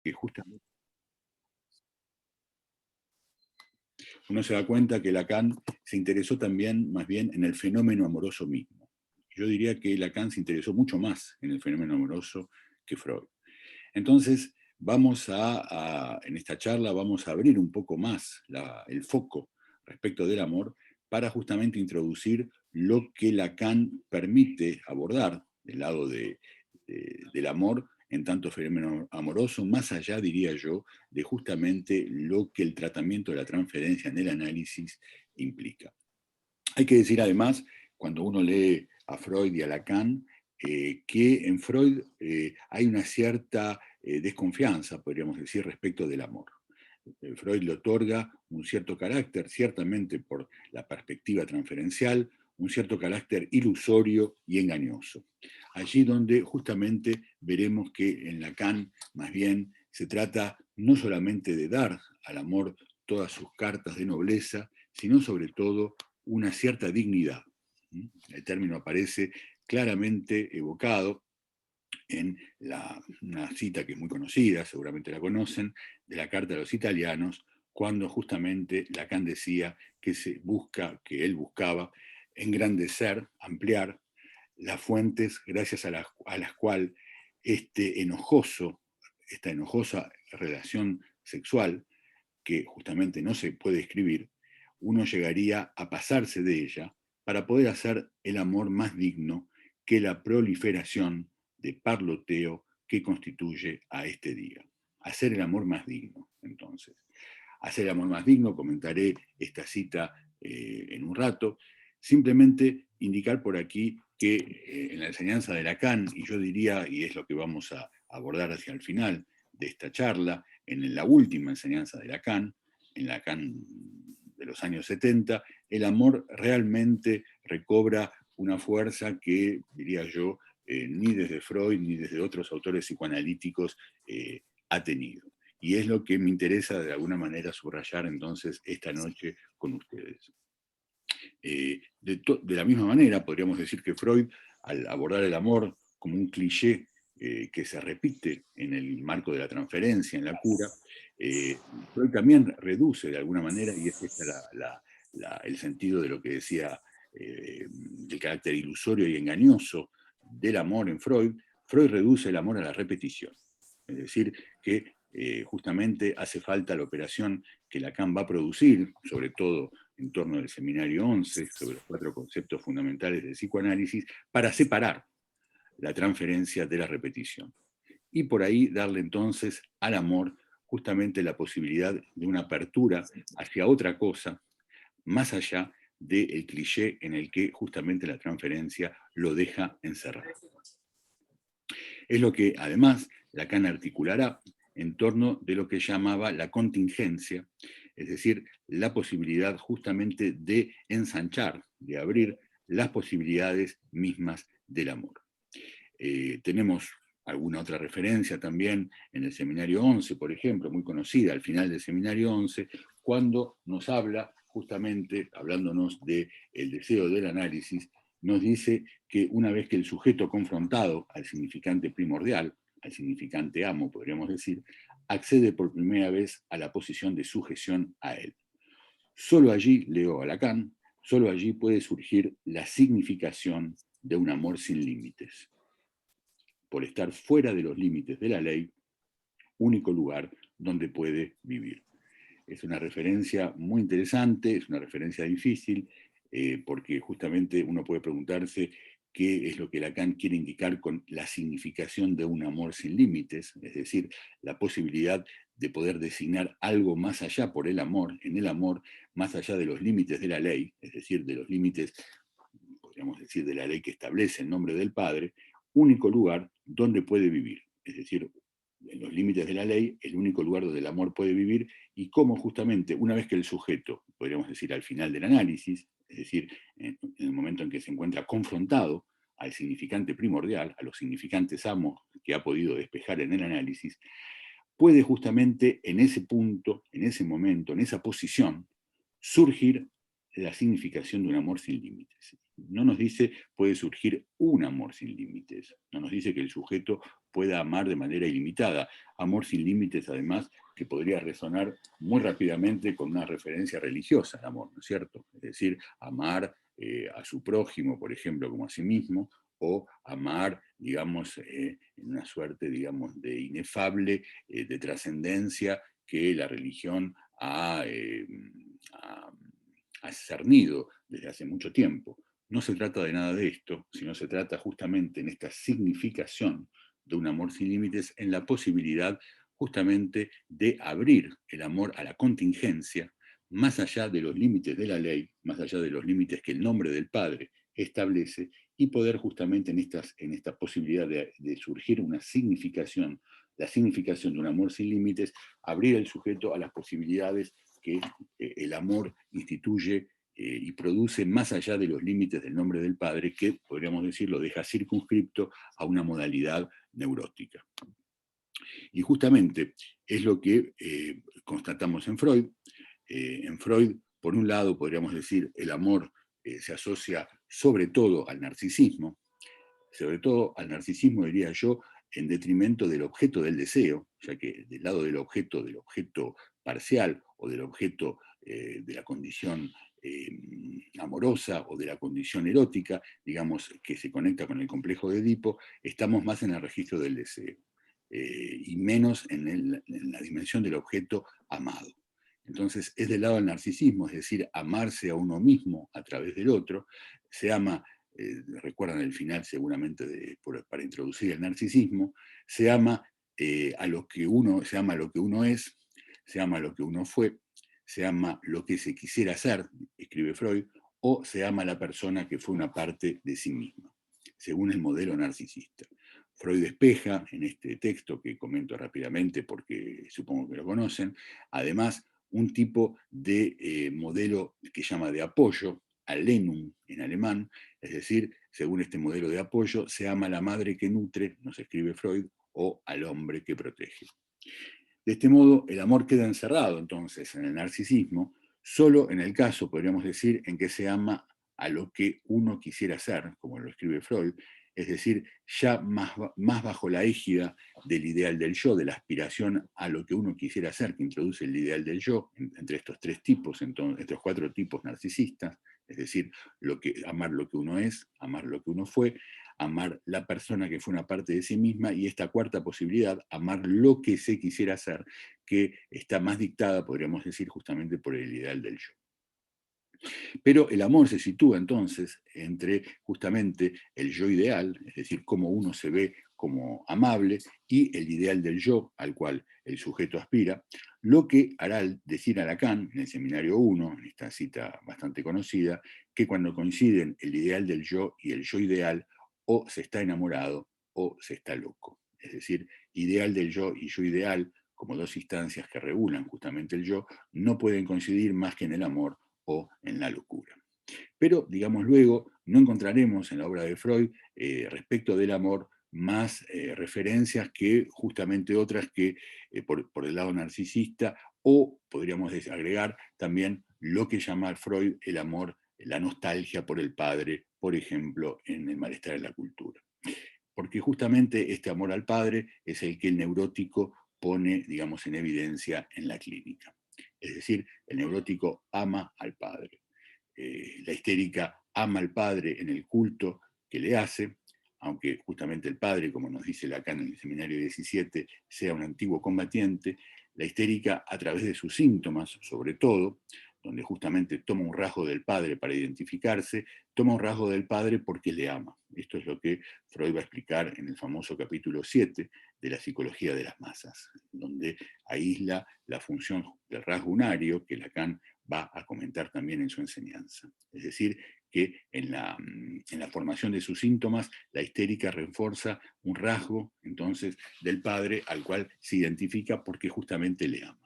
que justamente uno se da cuenta que Lacan se interesó también, más bien, en el fenómeno amoroso mismo. Yo diría que Lacan se interesó mucho más en el fenómeno amoroso que Freud. Entonces, en esta charla vamos a abrir un poco más el foco respecto del amor para justamente introducir lo que Lacan permite abordar del lado del amor en tanto fenómeno amoroso, más allá, diría yo, de justamente lo que el tratamiento de la transferencia en el análisis implica. Hay que decir además, cuando uno lee a Freud y a Lacan, que en Freud hay una cierta desconfianza, podríamos decir, respecto del amor. Freud le otorga un cierto carácter, ciertamente por la perspectiva transferencial, un cierto carácter ilusorio y engañoso. Allí donde justamente veremos que en Lacan más bien se trata no solamente de dar al amor todas sus cartas de nobleza, sino sobre todo una cierta dignidad. El término aparece claramente evocado en una cita que es muy conocida, seguramente la conocen, de la Carta de los Italianos, cuando justamente Lacan decía que él buscaba engrandecer, ampliar las fuentes gracias a las cuales esta enojosa relación sexual, que justamente no se puede escribir, uno llegaría a pasarse de ella para poder hacer el amor más digno que la proliferación de parloteo que constituye a este día. Hacer el amor más digno, entonces. Hacer el amor más digno, comentaré esta cita en un rato, simplemente indicar por aquí que en la enseñanza de Lacan, y yo diría, y es lo que vamos a abordar hacia el final de esta charla, en la última enseñanza de Lacan, en Lacan de los años 70, el amor realmente recobra una fuerza que, diría yo, ni desde Freud ni desde otros autores psicoanalíticos ha tenido. Y es lo que me interesa de alguna manera subrayar entonces esta noche con ustedes. De la misma manera, podríamos decir que Freud, al abordar el amor como un cliché que se repite en el marco de la transferencia, en la cura, Freud también reduce de alguna manera, y es este el sentido de lo que decía del carácter ilusorio y engañoso del amor en Freud, Freud reduce el amor a la repetición. Es decir, que justamente hace falta la operación que Lacan va a producir, sobre todo en torno del seminario 11, sobre los 4 conceptos fundamentales del psicoanálisis, para separar la transferencia de la repetición. Y por ahí darle entonces al amor justamente la posibilidad de una apertura hacia otra cosa, más allá del cliché en el que justamente la transferencia lo deja encerrado. Es lo que además Lacan articulará en torno de lo que llamaba la contingencia, es decir, la posibilidad justamente de ensanchar, de abrir las posibilidades mismas del amor. Tenemos alguna otra referencia también en el seminario 11, por ejemplo, muy conocida al final del seminario 11, cuando nos habla justamente, hablándonos del deseo del análisis, nos dice que una vez que el sujeto confrontado al significante primordial, al significante amo, podríamos decir, accede por primera vez a la posición de sujeción a él. Solo allí, leo a Lacan, solo allí puede surgir la significación de un amor sin límites. Por estar fuera de los límites de la ley, único lugar donde puede vivir. Es una referencia muy interesante, es una referencia difícil, porque justamente uno puede preguntarse qué es lo que Lacan quiere indicar con la significación de un amor sin límites, es decir, la posibilidad de poder designar algo más allá por el amor, en el amor, más allá de los límites de la ley, es decir, de los límites, podríamos decir, de la ley que establece el nombre del Padre, único lugar donde puede vivir, es decir, en los límites de la ley, el único lugar donde el amor puede vivir, y cómo justamente una vez que el sujeto, podríamos decir al final del análisis, es decir, en el momento en que se encuentra confrontado al significante primordial, a los significantes amos que ha podido despejar en el análisis, puede justamente en ese punto, en ese momento, en esa posición, surgir la significación de un amor sin límites. no nos dice puede surgir un amor sin límites, no nos dice que el sujeto pueda amar de manera ilimitada. Amor sin límites, además, que podría resonar muy rápidamente con una referencia religiosa al amor, ¿no es cierto? Es decir, amar a su prójimo, por ejemplo, como a sí mismo, o amar, digamos, en una suerte, digamos, de inefable, de trascendencia que la religión ha, ha cernido desde hace mucho tiempo. No se trata de nada de esto, sino se trata justamente en esta significación de un amor sin límites, en la posibilidad justamente de abrir el amor a la contingencia, más allá de los límites de la ley, más allá de los límites que el nombre del Padre establece, y poder justamente en esta posibilidad de surgir una significación, la significación de un amor sin límites, abrir el sujeto a las posibilidades que el amor instituye y produce más allá de los límites del nombre del Padre, que podríamos decir lo deja circunscripto a una modalidad neurótica. Y justamente es lo que constatamos en Freud. En Freud, por un lado, podríamos decir, el amor se asocia sobre todo al narcisismo, diría yo, en detrimento del objeto del deseo, ya que del lado del objeto parcial o del objeto de la condición amorosa o de la condición erótica, digamos, que se conecta con el complejo de Edipo, estamos más en el registro del deseo y menos en la dimensión del objeto amado. Entonces, es del lado del narcisismo, es decir, amarse a uno mismo a través del otro. Se ama, recuerdan el final seguramente para introducir el narcisismo, se ama a lo que uno, se ama a lo que uno es, se ama a lo que uno fue, se ama lo que se quisiera hacer, escribe Freud, o se ama a la persona que fue una parte de sí misma, según el modelo narcisista. Freud despeja en este texto, que comento rápidamente porque supongo que lo conocen, además un tipo de modelo que llama de apoyo, Alenum en alemán, es decir, según este modelo de apoyo, se ama a la madre que nutre, nos escribe Freud, o al hombre que protege. De este modo, el amor queda encerrado entonces en el narcisismo, solo en el caso, podríamos decir, en que se ama a lo que uno quisiera ser, como lo escribe Freud, es decir, ya más bajo la égida del ideal del yo, de la aspiración a lo que uno quisiera ser, que introduce el ideal del yo, entre estos tres tipos, entre estos cuatro tipos narcisistas, es decir, amar lo que uno es, amar lo que uno fue, amar la persona que fue una parte de sí misma, y esta cuarta posibilidad, amar lo que se quisiera hacer, que está más dictada, podríamos decir, justamente por el ideal del yo. Pero el amor se sitúa entonces entre justamente el yo ideal, es decir, cómo uno se ve como amable, y el ideal del yo al cual el sujeto aspira, lo que hará decir a Lacan en el Seminario 1, en esta cita bastante conocida, que cuando coinciden el ideal del yo y el yo ideal, o se está enamorado o se está loco. Es decir, ideal del yo y yo ideal, como dos instancias que regulan justamente el yo, no pueden coincidir más que en el amor o en la locura. Pero, digamos luego, no encontraremos en la obra de Freud respecto del amor más referencias que justamente otras que por el lado narcisista, o podríamos agregar también lo que llama Freud el amor, la nostalgia por el padre, por ejemplo, en El malestar en la cultura. Porque justamente este amor al padre es el que el neurótico pone, digamos, en evidencia en la clínica. Es decir, el neurótico ama al padre. La histérica ama al padre en el culto que le hace, aunque justamente el padre, como nos dice Lacan en el Seminario 17, sea un antiguo combatiente. La histérica, a través de sus síntomas, sobre todo, donde justamente toma un rasgo del padre para identificarse, toma un rasgo del padre porque le ama. Esto es lo que Freud va a explicar en el famoso capítulo 7 de la psicología de las masas, donde aísla la función del rasgo unario que Lacan va a comentar también en su enseñanza. Es decir, que en la formación de sus síntomas, la histérica refuerza un rasgo entonces del padre al cual se identifica porque justamente le ama.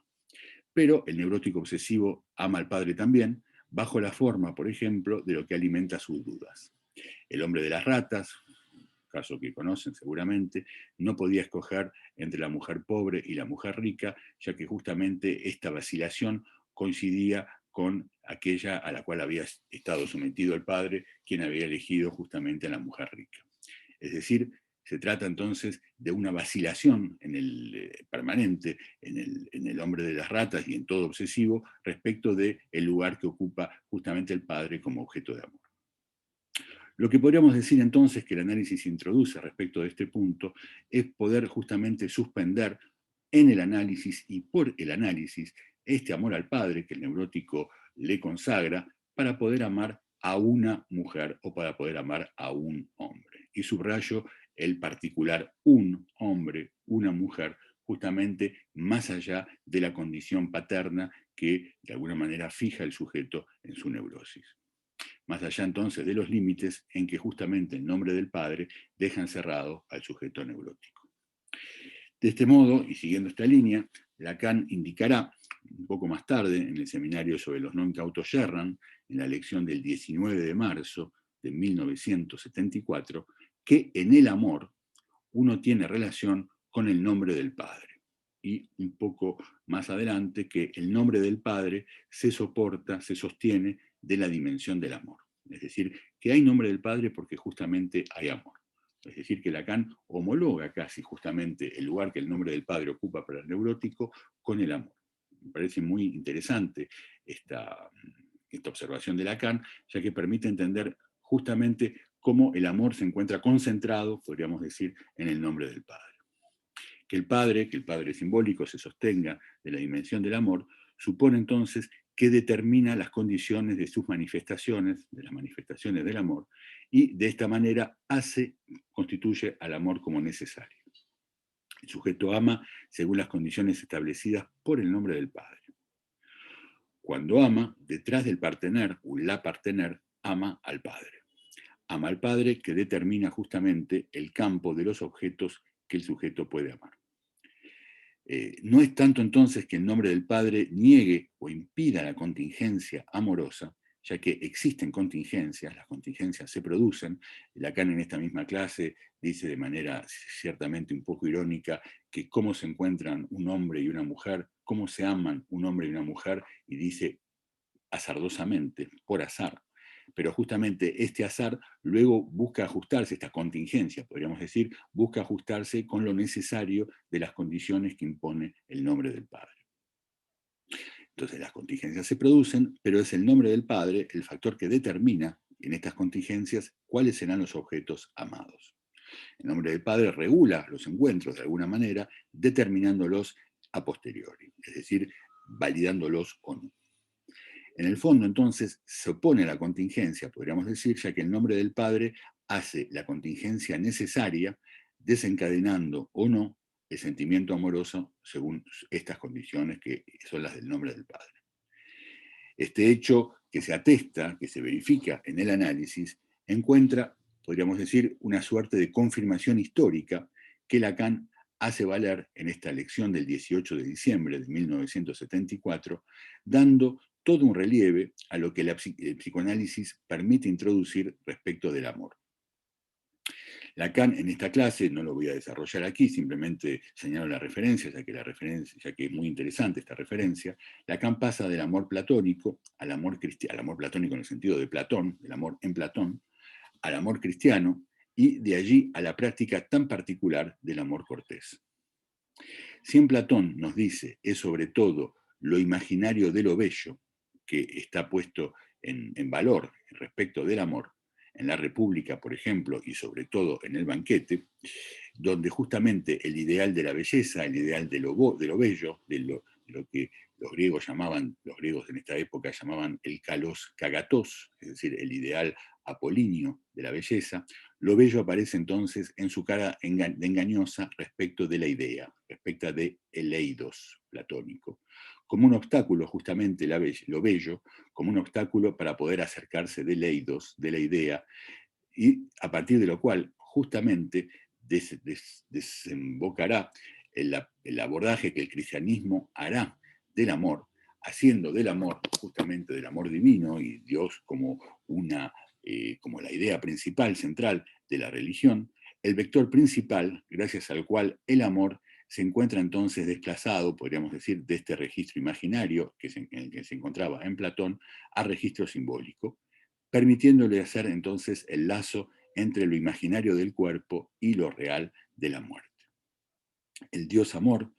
Pero el neurótico obsesivo ama al padre también, bajo la forma, por ejemplo, de lo que alimenta sus dudas. El hombre de las ratas, caso que conocen seguramente, no podía escoger entre la mujer pobre y la mujer rica, ya que justamente esta vacilación coincidía con aquella a la cual había estado sometido el padre, quien había elegido justamente a la mujer rica. Es decir, se trata entonces de una vacilación permanente en el hombre de las ratas y en todo obsesivo respecto del lugar que ocupa justamente el padre como objeto de amor. Lo que podríamos decir entonces que el análisis introduce respecto de este punto es poder justamente suspender en el análisis y por el análisis este amor al padre que el neurótico le consagra para poder amar a una mujer o para poder amar a un hombre. Y subrayo el particular un hombre, una mujer, justamente más allá de la condición paterna que de alguna manera fija el sujeto en su neurosis. Más allá entonces de los límites en que justamente en nombre del padre deja encerrado al sujeto neurótico. De este modo, y siguiendo esta línea, Lacan indicará un poco más tarde en el seminario sobre los non cautos errant, en la lección del 19 de marzo de 1974, que en el amor uno tiene relación con el nombre del padre. Y un poco más adelante que el nombre del padre se soporta, se sostiene de la dimensión del amor. Es decir, que hay nombre del padre porque justamente hay amor. Es decir, que Lacan homologa casi justamente el lugar que el nombre del padre ocupa para el neurótico con el amor. Me parece muy interesante esta observación de Lacan, ya que permite entender justamente cómo el amor se encuentra concentrado, podríamos decir, en el nombre del padre. Que el padre simbólico se sostenga de la dimensión del amor, supone entonces que determina las condiciones de sus manifestaciones, de las manifestaciones del amor, y de esta manera constituye al amor como necesario. El sujeto ama según las condiciones establecidas por el nombre del padre. Cuando ama, detrás del partener o la partener, ama al padre. Ama al padre que determina justamente el campo de los objetos que el sujeto puede amar. No es tanto entonces que el nombre del padre niegue o impida la contingencia amorosa, ya que existen contingencias, las contingencias se producen. Lacan en esta misma clase dice de manera ciertamente un poco irónica que cómo se encuentran un hombre y una mujer, cómo se aman un hombre y una mujer, y dice azardosamente, por azar. Pero justamente este azar luego busca ajustarse, esta contingencia, podríamos decir, busca ajustarse con lo necesario de las condiciones que impone el nombre del padre. Entonces las contingencias se producen, pero es el nombre del padre el factor que determina en estas contingencias cuáles serán los objetos amados. El nombre del padre regula los encuentros de alguna manera, determinándolos a posteriori, es decir, validándolos o no. En el fondo, entonces, se opone a la contingencia, podríamos decir, ya que el nombre del padre hace la contingencia necesaria, desencadenando o no el sentimiento amoroso según estas condiciones que son las del nombre del padre. Este hecho que se atesta, que se verifica en el análisis, encuentra, podríamos decir, una suerte de confirmación histórica que Lacan hace valer en esta lección del 18 de diciembre de 1974, dando todo un relieve a lo que el psicoanálisis permite introducir respecto del amor. Lacan en esta clase, no lo voy a desarrollar aquí, simplemente señalo la referencia, ya que es muy interesante esta referencia. Lacan pasa del amor platónico al amor platónico en el sentido de Platón, del amor en Platón, al amor cristiano, y de allí a la práctica tan particular del amor cortés. Si en Platón nos dice es sobre todo lo imaginario de lo bello que está puesto en valor respecto del amor, en la República, por ejemplo, y sobre todo en el banquete, donde justamente el ideal de la belleza, el ideal de lo bello, de lo que los griegos en esta época llamaban el kalos kagatos, es decir, el ideal apolíneo de la belleza, lo bello aparece entonces en su cara engañosa respecto de la idea, respecto de el eidos platónico, como un obstáculo justamente lo bello, como un obstáculo para poder acercarse del eidos, de la idea, y a partir de lo cual justamente desembocará el abordaje que el cristianismo hará del amor, haciendo del amor, justamente del amor divino y Dios como como la idea principal, central de la religión, el vector principal gracias al cual el amor se encuentra entonces desplazado, podríamos decir, de este registro imaginario en el que se encontraba en Platón a registro simbólico, permitiéndole hacer entonces el lazo entre lo imaginario del cuerpo y lo real de la muerte. El Dios amor,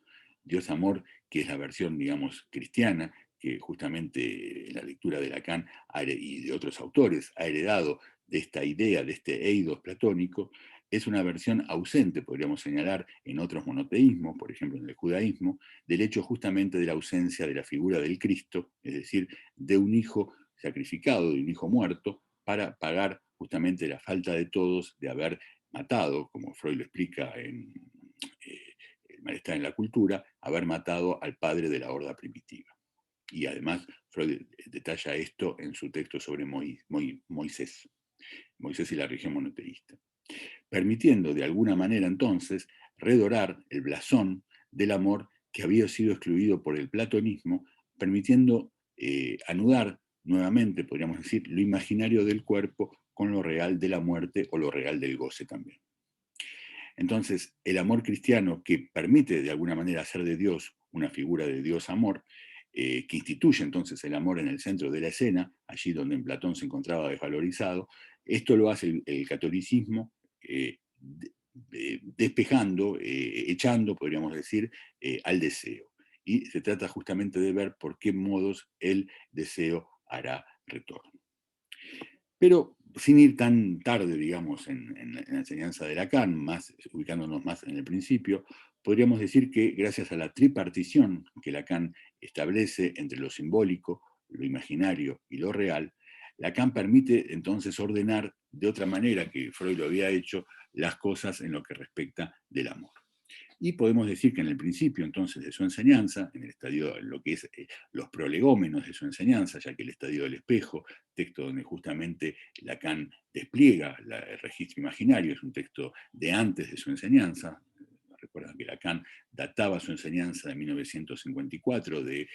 que es la versión, digamos, cristiana, que justamente en la lectura de Lacan y de otros autores ha heredado de esta idea, de este eidos platónico, es una versión ausente, podríamos señalar, en otros monoteísmos, por ejemplo en el judaísmo, del hecho justamente de la ausencia de la figura del Cristo, es decir, de un hijo sacrificado, de un hijo muerto, para pagar justamente la falta de todos de haber matado, como Freud lo explica en El malestar en la cultura, haber matado al padre de la horda primitiva. Y además Freud detalla esto en su texto sobre Moisés y la religión monoteísta, permitiendo de alguna manera entonces redorar el blasón del amor que había sido excluido por el platonismo, permitiendo anudar nuevamente, podríamos decir, lo imaginario del cuerpo con lo real de la muerte o lo real del goce también. Entonces, el amor cristiano que permite de alguna manera hacer de Dios una figura de Dios amor, que instituye entonces el amor en el centro de la escena, allí donde en Platón se encontraba desvalorizado, esto lo hace el catolicismo despejando, echando, podríamos decir, al deseo. Y se trata justamente de ver por qué modos el deseo hará retorno. Pero sin ir tan tarde, digamos, en la enseñanza de Lacan, ubicándonos más en el principio, podríamos decir que gracias a la tripartición que Lacan establece entre lo simbólico, lo imaginario y lo real, Lacan permite entonces ordenar de otra manera que Freud lo había hecho las cosas en lo que respecta del amor. Y podemos decir que en el principio entonces de su enseñanza, en el estadio, en lo que es los prolegómenos de su enseñanza, ya que el estadio del espejo, texto donde justamente Lacan despliega el registro imaginario, es un texto de antes de su enseñanza. Recuerdan que Lacan databa su enseñanza de 1954, de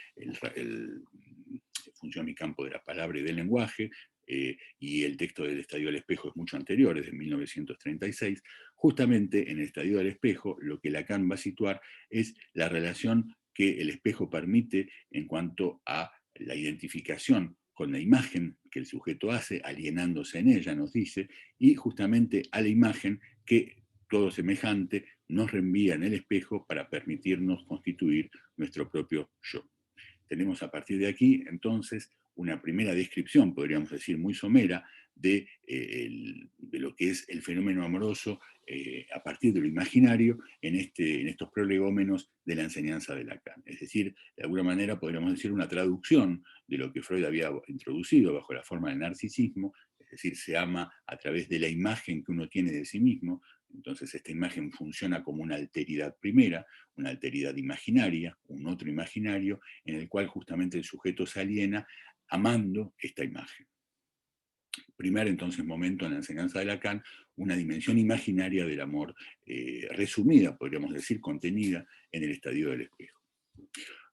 Función y campo de la palabra y del lenguaje, y el texto del Estadio del Espejo es mucho anterior, es de 1936, justamente en el Estadio del Espejo lo que Lacan va a situar es la relación que el espejo permite en cuanto a la identificación con la imagen que el sujeto hace, alienándose en ella, nos dice, y justamente a la imagen que todo semejante nos reenvía en el espejo para permitirnos constituir nuestro propio yo. Tenemos a partir de aquí, entonces, una primera descripción, podríamos decir, muy somera de lo que es el fenómeno amoroso a partir de lo imaginario en estos prolegómenos de la enseñanza de Lacan. Es decir, de alguna manera podríamos decir una traducción de lo que Freud había introducido bajo la forma del narcisismo, es decir, se ama a través de la imagen que uno tiene de sí mismo. Entonces esta imagen funciona como una alteridad primera, una alteridad imaginaria, un otro imaginario, en el cual justamente el sujeto se aliena amando esta imagen. Primer entonces momento en la enseñanza de Lacan, una dimensión imaginaria del amor, resumida, podríamos decir, contenida en el estadio del espejo.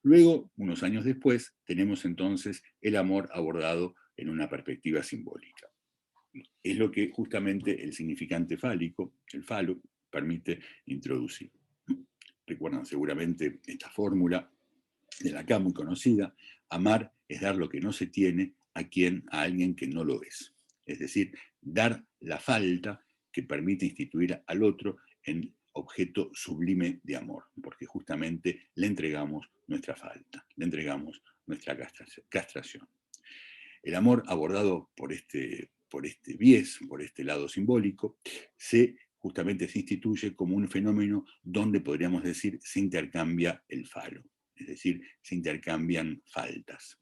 Luego, unos años después, tenemos entonces el amor abordado en una perspectiva simbólica. Es lo que justamente el significante fálico, el falo, permite introducir. Recuerdan seguramente esta fórmula de Lacan muy conocida: amar es dar lo que no se tiene a alguien que no lo es. Es decir, dar la falta que permite instituir al otro en objeto sublime de amor, porque justamente le entregamos nuestra falta, le entregamos nuestra castración. El amor abordado por bies, por este lado simbólico, justamente se instituye como un fenómeno donde podríamos decir se intercambia el falo, es decir, se intercambian faltas.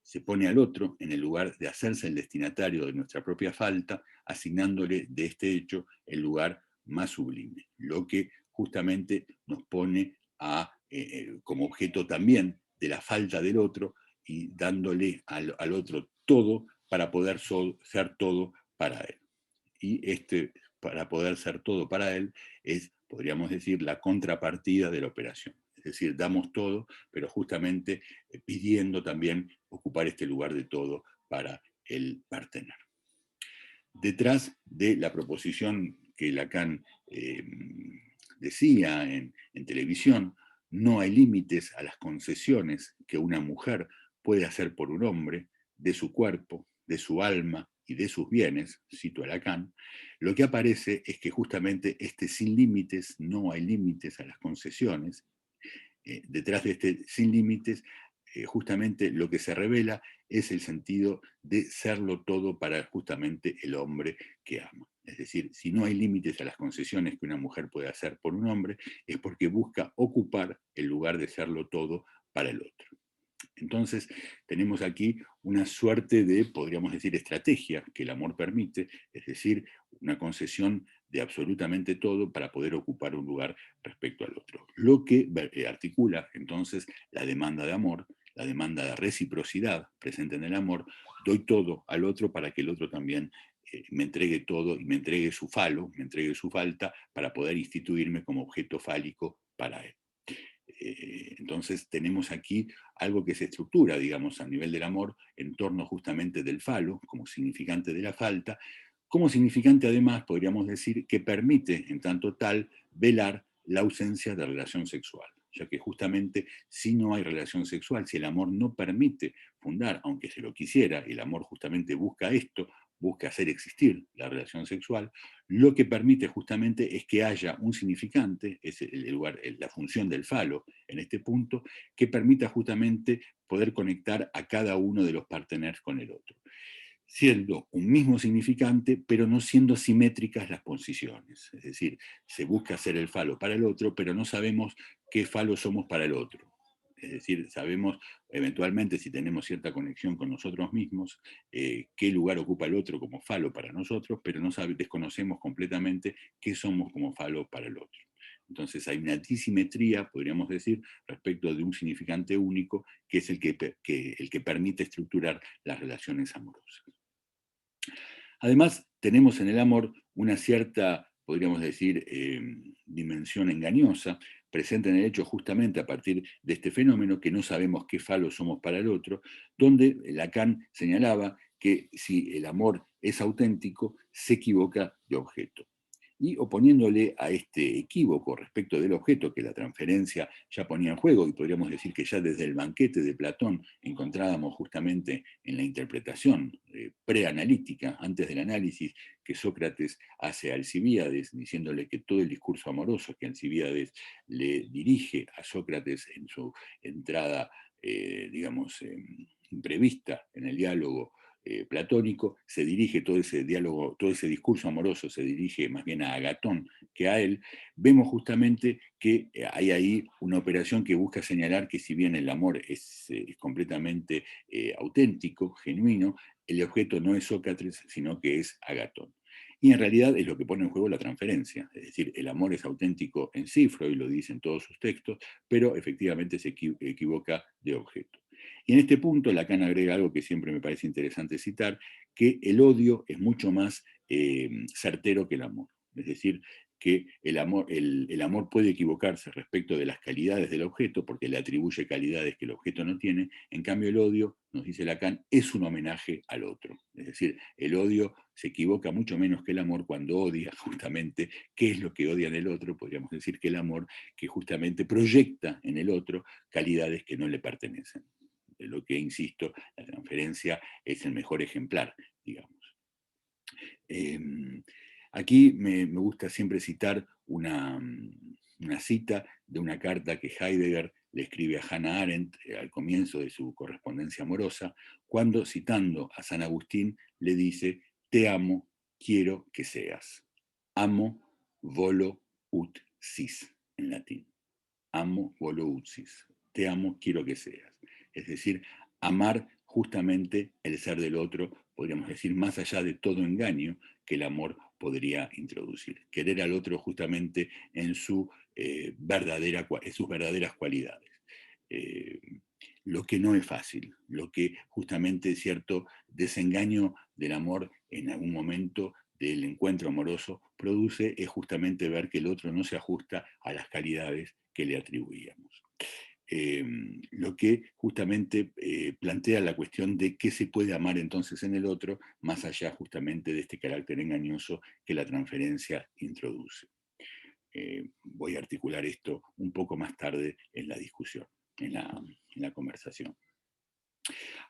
Se pone al otro en el lugar de hacerse el destinatario de nuestra propia falta, asignándole de este hecho el lugar más sublime, lo que justamente nos pone como objeto también de la falta del otro y dándole al otro todo para poder ser todo para él. Y para poder ser todo para él es, podríamos decir, la contrapartida de la operación. Es decir, damos todo, pero justamente pidiendo también ocupar este lugar de todo para el partener. Detrás de la proposición que Lacan decía en televisión, no hay límites a las concesiones que una mujer puede hacer por un hombre de su cuerpo, de su alma y de sus bienes, cito a Lacan. Lo que aparece es que justamente este sin límites, no hay límites a las concesiones, detrás de este sin límites, justamente lo que se revela es el sentido de serlo todo para justamente el hombre que ama. Es decir, si no hay límites a las concesiones que una mujer puede hacer por un hombre, es porque busca ocupar el lugar de serlo todo para el otro. Entonces, tenemos aquí una suerte de, podríamos decir, estrategia que el amor permite, es decir, una concesión de absolutamente todo para poder ocupar un lugar respecto al otro. Lo que articula entonces la demanda de amor, la demanda de reciprocidad presente en el amor, doy todo al otro para que el otro también me entregue todo y me entregue su falo, me entregue su falta para poder instituirme como objeto fálico para él. Entonces tenemos aquí algo que se estructura, digamos, a nivel del amor en torno justamente del falo, como significante de la falta, como significante además, podríamos decir, que permite en tanto tal velar la ausencia de relación sexual, ya que justamente si no hay relación sexual, si el amor no permite fundar, aunque se lo quisiera, el amor justamente busca esto, busca hacer existir la relación sexual, lo que permite justamente es que haya un significante, es el lugar, la función del falo en este punto, que permita justamente poder conectar a cada uno de los parteners con el otro, siendo un mismo significante, pero no siendo simétricas las posiciones. Es decir, se busca hacer el falo para el otro, pero no sabemos qué falo somos para el otro. Es decir, sabemos eventualmente si tenemos cierta conexión con nosotros mismos, qué lugar ocupa el otro como falo para nosotros, pero no desconocemos completamente qué somos como falo para el otro. Entonces hay una disimetría, podríamos decir, respecto de un significante único, que es el que permite estructurar las relaciones amorosas. Además, tenemos en el amor una cierta, podríamos decir, dimensión engañosa, presente en el hecho justamente a partir de este fenómeno, que no sabemos qué falo somos para el otro, donde Lacan señalaba que si el amor es auténtico, se equivoca de objeto. Y oponiéndole a este equívoco respecto del objeto que la transferencia ya ponía en juego, y podríamos decir que ya desde el banquete de Platón encontrábamos justamente en la interpretación preanalítica, antes del análisis, que Sócrates hace a Alcibíades, diciéndole que todo el discurso amoroso que Alcibíades le dirige a Sócrates en su entrada, digamos, imprevista en el diálogo platónico, se dirige todo ese diálogo, todo ese discurso amoroso se dirige más bien a Agatón que a él, vemos justamente que hay ahí una operación que busca señalar que si bien el amor es completamente auténtico, genuino, el objeto no es Sócrates, sino que es Agatón. Y en realidad es lo que pone en juego la transferencia, es decir, el amor es auténtico en sí, Freud lo dice en todos sus textos, pero efectivamente se equivoca de objeto. Y en este punto Lacan agrega algo que siempre me parece interesante citar, que el odio es mucho más certero que el amor. Es decir, que el amor puede equivocarse respecto de las calidades del objeto porque le atribuye calidades que el objeto no tiene, en cambio el odio, nos dice Lacan, es un homenaje al otro. Es decir, el odio se equivoca mucho menos que el amor cuando odia justamente qué es lo que odia en el otro, podríamos decir que el amor que justamente proyecta en el otro calidades que no le pertenecen. De lo que, insisto, la transferencia es el mejor ejemplar, digamos. Aquí me gusta siempre citar una cita de una carta que Heidegger le escribe a Hannah Arendt al comienzo de su correspondencia amorosa, cuando, citando a San Agustín, le dice, te amo, quiero que seas. Amo, volo, ut sis, en latín. Amo, volo, ut sis. Te amo, quiero que seas. Es decir, amar justamente el ser del otro, podríamos decir, más allá de todo engaño que el amor podría introducir. Querer al otro justamente en, sus verdaderas cualidades. Lo que no es fácil, lo que justamente cierto desengaño del amor en algún momento del encuentro amoroso produce es justamente ver que el otro no se ajusta a las calidades que le atribuíamos. Lo que justamente plantea la cuestión de qué se puede amar entonces en el otro, más allá justamente de este carácter engañoso que la transferencia introduce. voy a articular esto un poco más tarde en la discusión, en la conversación.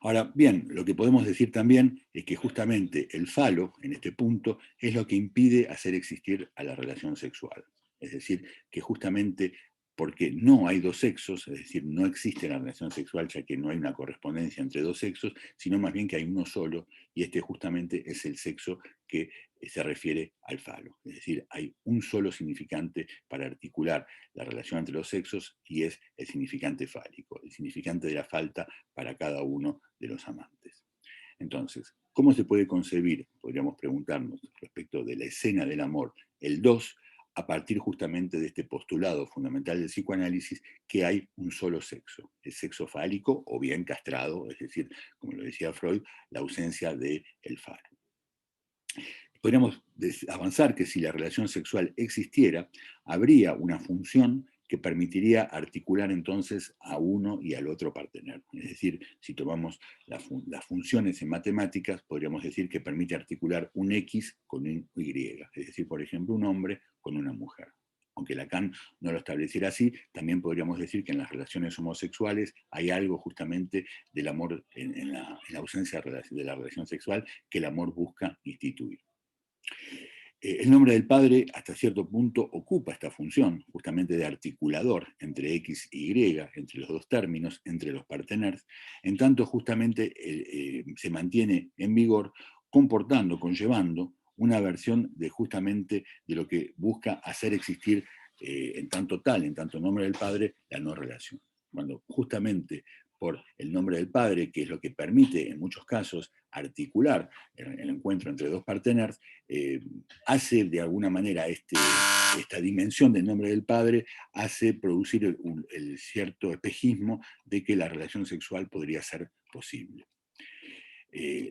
Ahora, bien, lo que podemos decir también es que justamente el falo, en este punto, es lo que impide hacer existir a la relación sexual. Es decir, que justamente porque no hay dos sexos, es decir, no existe la relación sexual ya que no hay una correspondencia entre dos sexos, sino más bien que hay uno solo, y este justamente es el sexo que se refiere al falo. Es decir, hay un solo significante para articular la relación entre los sexos y es el significante fálico, el significante de la falta para cada uno de los amantes. Entonces, ¿cómo se puede concebir, podríamos preguntarnos, respecto de la escena del amor, el dos, a partir justamente de este postulado fundamental del psicoanálisis, que hay un solo sexo, el sexo fálico o bien castrado, es decir, como lo decía Freud, la ausencia del falo? Podríamos avanzar que si la relación sexual existiera, habría una función que permitiría articular entonces a uno y al otro partener. Es decir, si tomamos las funciones en matemáticas, podríamos decir que permite articular un X con un Y, es decir, por ejemplo, un hombre con una mujer. Aunque Lacan no lo estableciera así, también podríamos decir que en las relaciones homosexuales hay algo justamente del amor, en la ausencia de la relación sexual, que el amor busca instituir. El nombre del padre, hasta cierto punto, ocupa esta función, justamente de articulador entre X y Y, entre los dos términos, entre los parteners, en tanto justamente se mantiene en vigor, comportando, conllevando una versión de justamente de lo que busca hacer existir en tanto tal, en tanto nombre del padre, la no relación. Cuando justamente por el nombre del padre, que es lo que permite en muchos casos articular el encuentro entre dos parteners, hace de alguna manera esta dimensión del nombre del padre, hace producir el cierto espejismo de que la relación sexual podría ser posible.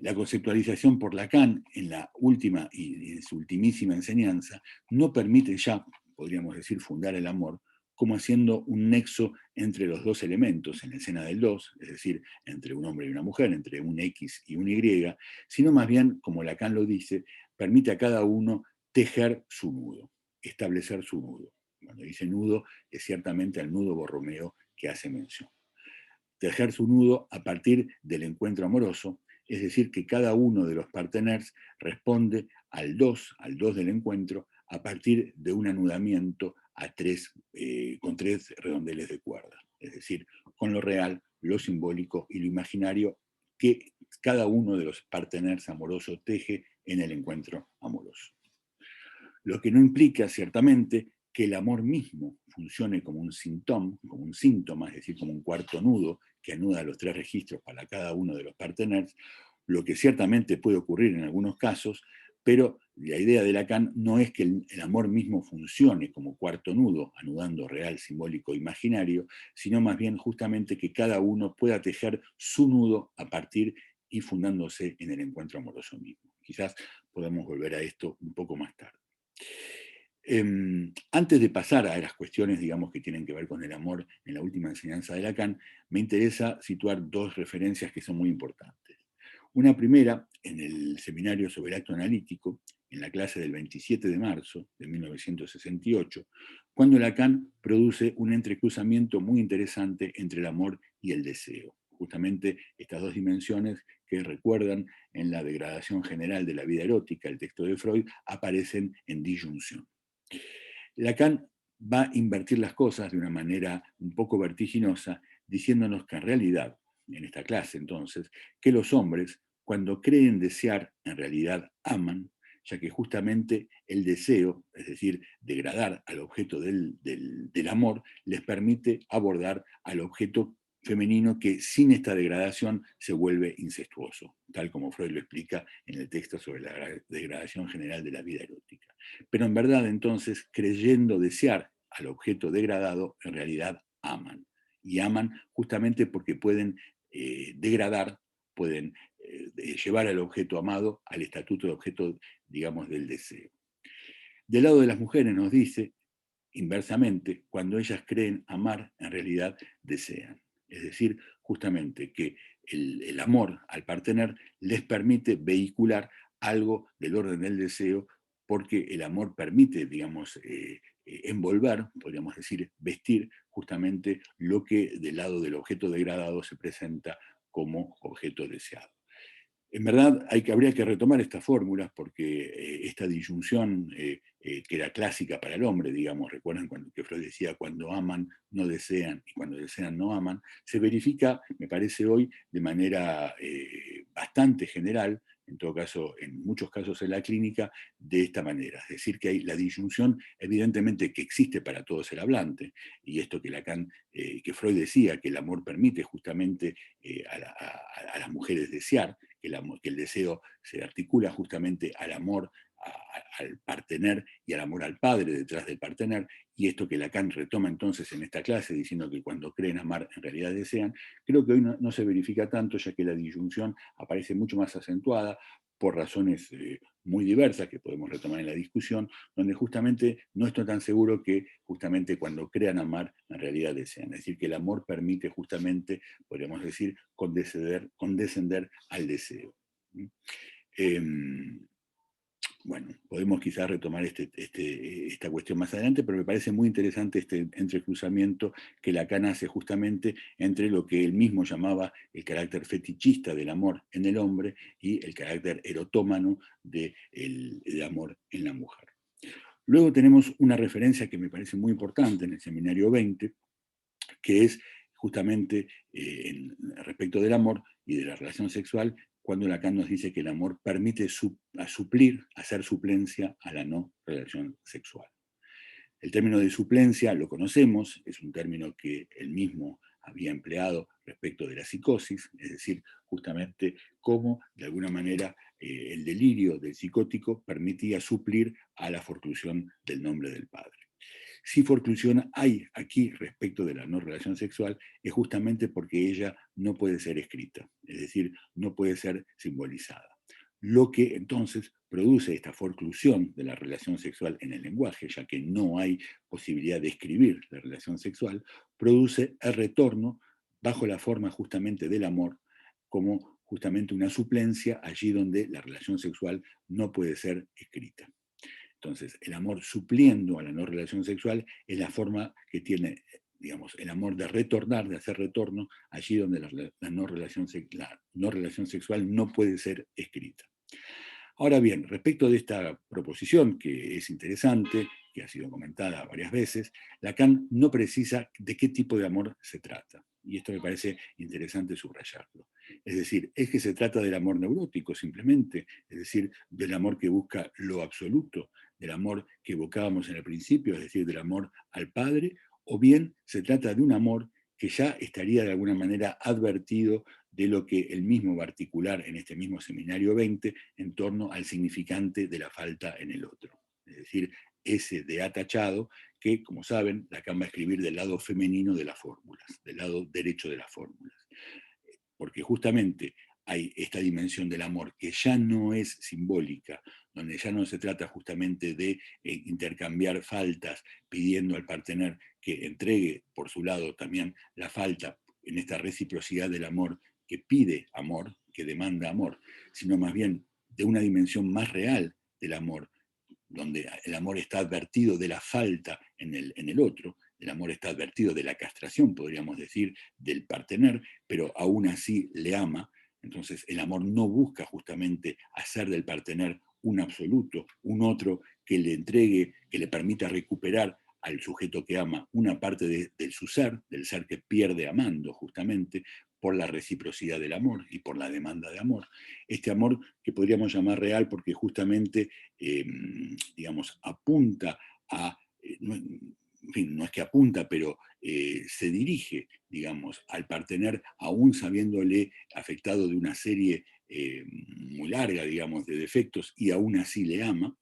La conceptualización por Lacan en la última y en su ultimísima enseñanza no permite ya, podríamos decir, fundar el amor como haciendo un nexo entre los dos elementos en la escena del dos, es decir, entre un hombre y una mujer, entre un X y un Y, sino más bien, como Lacan lo dice, permite a cada uno tejer su nudo, establecer su nudo. Cuando dice nudo, es ciertamente al nudo Borromeo que hace mención. Tejer su nudo a partir del encuentro amoroso, es decir, que cada uno de los parteners responde al dos del encuentro, a partir de un anudamiento con tres redondeles de cuerda, es decir, con lo real, lo simbólico y lo imaginario que cada uno de los parteners amorosos teje en el encuentro amoroso. Lo que no implica, ciertamente, que el amor mismo funcione como un síntoma, es decir, como un cuarto nudo que anuda los tres registros para cada uno de los parteners, lo que ciertamente puede ocurrir en algunos casos, pero la idea de Lacan no es que el amor mismo funcione como cuarto nudo, anudando real, simbólico, imaginario, sino más bien justamente que cada uno pueda tejer su nudo a partir y fundándose en el encuentro amoroso mismo. Quizás podamos volver a esto un poco más tarde. Antes de pasar a las cuestiones, digamos, que tienen que ver con el amor en la última enseñanza de Lacan, me interesa situar dos referencias que son muy importantes. Una primera, en el seminario sobre el acto analítico, en la clase del 27 de marzo de 1968, cuando Lacan produce un entrecruzamiento muy interesante entre el amor y el deseo. Justamente estas dos dimensiones que recuerdan en la degradación general de la vida erótica, el texto de Freud, aparecen en disyunción. Lacan va a invertir las cosas de una manera un poco vertiginosa, diciéndonos que en realidad, en esta clase entonces, que los hombres, cuando creen desear, en realidad aman, ya que justamente el deseo, es decir, degradar al objeto del amor, les permite abordar al objeto femenino que sin esta degradación se vuelve incestuoso, tal como Freud lo explica en el texto sobre la degradación general de la vida erótica. Pero en verdad entonces, creyendo desear al objeto degradado, en realidad aman. Y aman justamente porque pueden degradar, pueden llevar al objeto amado al estatuto de objeto, digamos, del deseo. Del lado de las mujeres nos dice, inversamente, cuando ellas creen amar, en realidad desean. Es decir, justamente que el amor al partener les permite vehicular algo del orden del deseo, porque el amor permite, digamos, envolver, podríamos decir, vestir justamente lo que del lado del objeto degradado se presenta como objeto deseado. En verdad, habría que retomar estas fórmulas porque esta disyunción que era clásica para el hombre, digamos, recuerdan que Freud decía cuando aman no desean y cuando desean no aman, se verifica, me parece hoy, de manera bastante general, en todo caso, en muchos casos en la clínica, de esta manera. Es decir, que hay la disyunción, evidentemente, que existe para todo ser hablante, y esto que Lacan, que Freud decía, que el amor permite justamente a las mujeres desear, que el deseo se articula justamente al amor al partener y al amor al padre detrás del partener, y esto que Lacan retoma entonces en esta clase, diciendo que cuando creen amar en realidad desean, creo que hoy no se verifica tanto, ya que la disyunción aparece mucho más acentuada por razones muy diversas que podemos retomar en la discusión, donde justamente no estoy tan seguro que justamente cuando crean amar en realidad desean. Es decir, que el amor permite justamente, podríamos decir, condescender al deseo. Bueno, podemos quizás retomar esta cuestión más adelante, pero me parece muy interesante este entrecruzamiento que Lacan hace justamente entre lo que él mismo llamaba el carácter fetichista del amor en el hombre y el carácter erotómano del amor en la mujer. Luego tenemos una referencia que me parece muy importante en el Seminario 20, que es justamente respecto del amor y de la relación sexual, cuando Lacan nos dice que el amor permite suplir, hacer suplencia a la no relación sexual. El término de suplencia lo conocemos, es un término que él mismo había empleado respecto de la psicosis, es decir, justamente cómo de alguna manera el delirio del psicótico permitía suplir a la forclusión del nombre del padre. Si forclusión hay aquí respecto de la no relación sexual, es justamente porque ella no puede ser escrita, es decir, no puede ser simbolizada. Lo que entonces produce esta forclusión de la relación sexual en el lenguaje, ya que no hay posibilidad de escribir la relación sexual, produce el retorno bajo la forma justamente del amor, como justamente una suplencia allí donde la relación sexual no puede ser escrita. Entonces, el amor supliendo a la no relación sexual es la forma que tiene, digamos, el amor de retornar, de hacer retorno, allí donde la no relación sexual no puede ser escrita. Ahora bien, respecto de esta proposición, que es interesante, que ha sido comentada varias veces, Lacan no precisa de qué tipo de amor se trata. Y esto me parece interesante subrayarlo. Es decir, es que se trata del amor neurótico simplemente, es decir, del amor que busca lo absoluto, del amor que evocábamos en el principio, es decir, del amor al Padre, o bien se trata de un amor que ya estaría de alguna manera advertido de lo que él mismo va a articular en este mismo seminario 20 en torno al significante de la falta en el otro. Es decir, ese de atachado que, como saben, Lacan va a escribir del lado femenino de las fórmulas, del lado derecho de las fórmulas. Porque justamente hay esta dimensión del amor que ya no es simbólica, donde ya no se trata justamente de intercambiar faltas pidiendo al partener que entregue por su lado también la falta en esta reciprocidad del amor que pide amor, que demanda amor, sino más bien de una dimensión más real del amor, donde el amor está advertido de la falta en el otro, el amor está advertido de la castración, podríamos decir, del partener, pero aún así le ama. Entonces el amor no busca justamente hacer del partener un absoluto, un otro que le entregue, que le permita recuperar al sujeto que ama una parte de su ser, del ser que pierde amando justamente, por la reciprocidad del amor y por la demanda de amor. Este amor que podríamos llamar real porque justamente, digamos, apunta a, en fin, no es que apunta, pero se dirige, digamos, al partener, aún sabiéndole afectado de una serie muy larga, digamos, de defectos, y aún así le ama.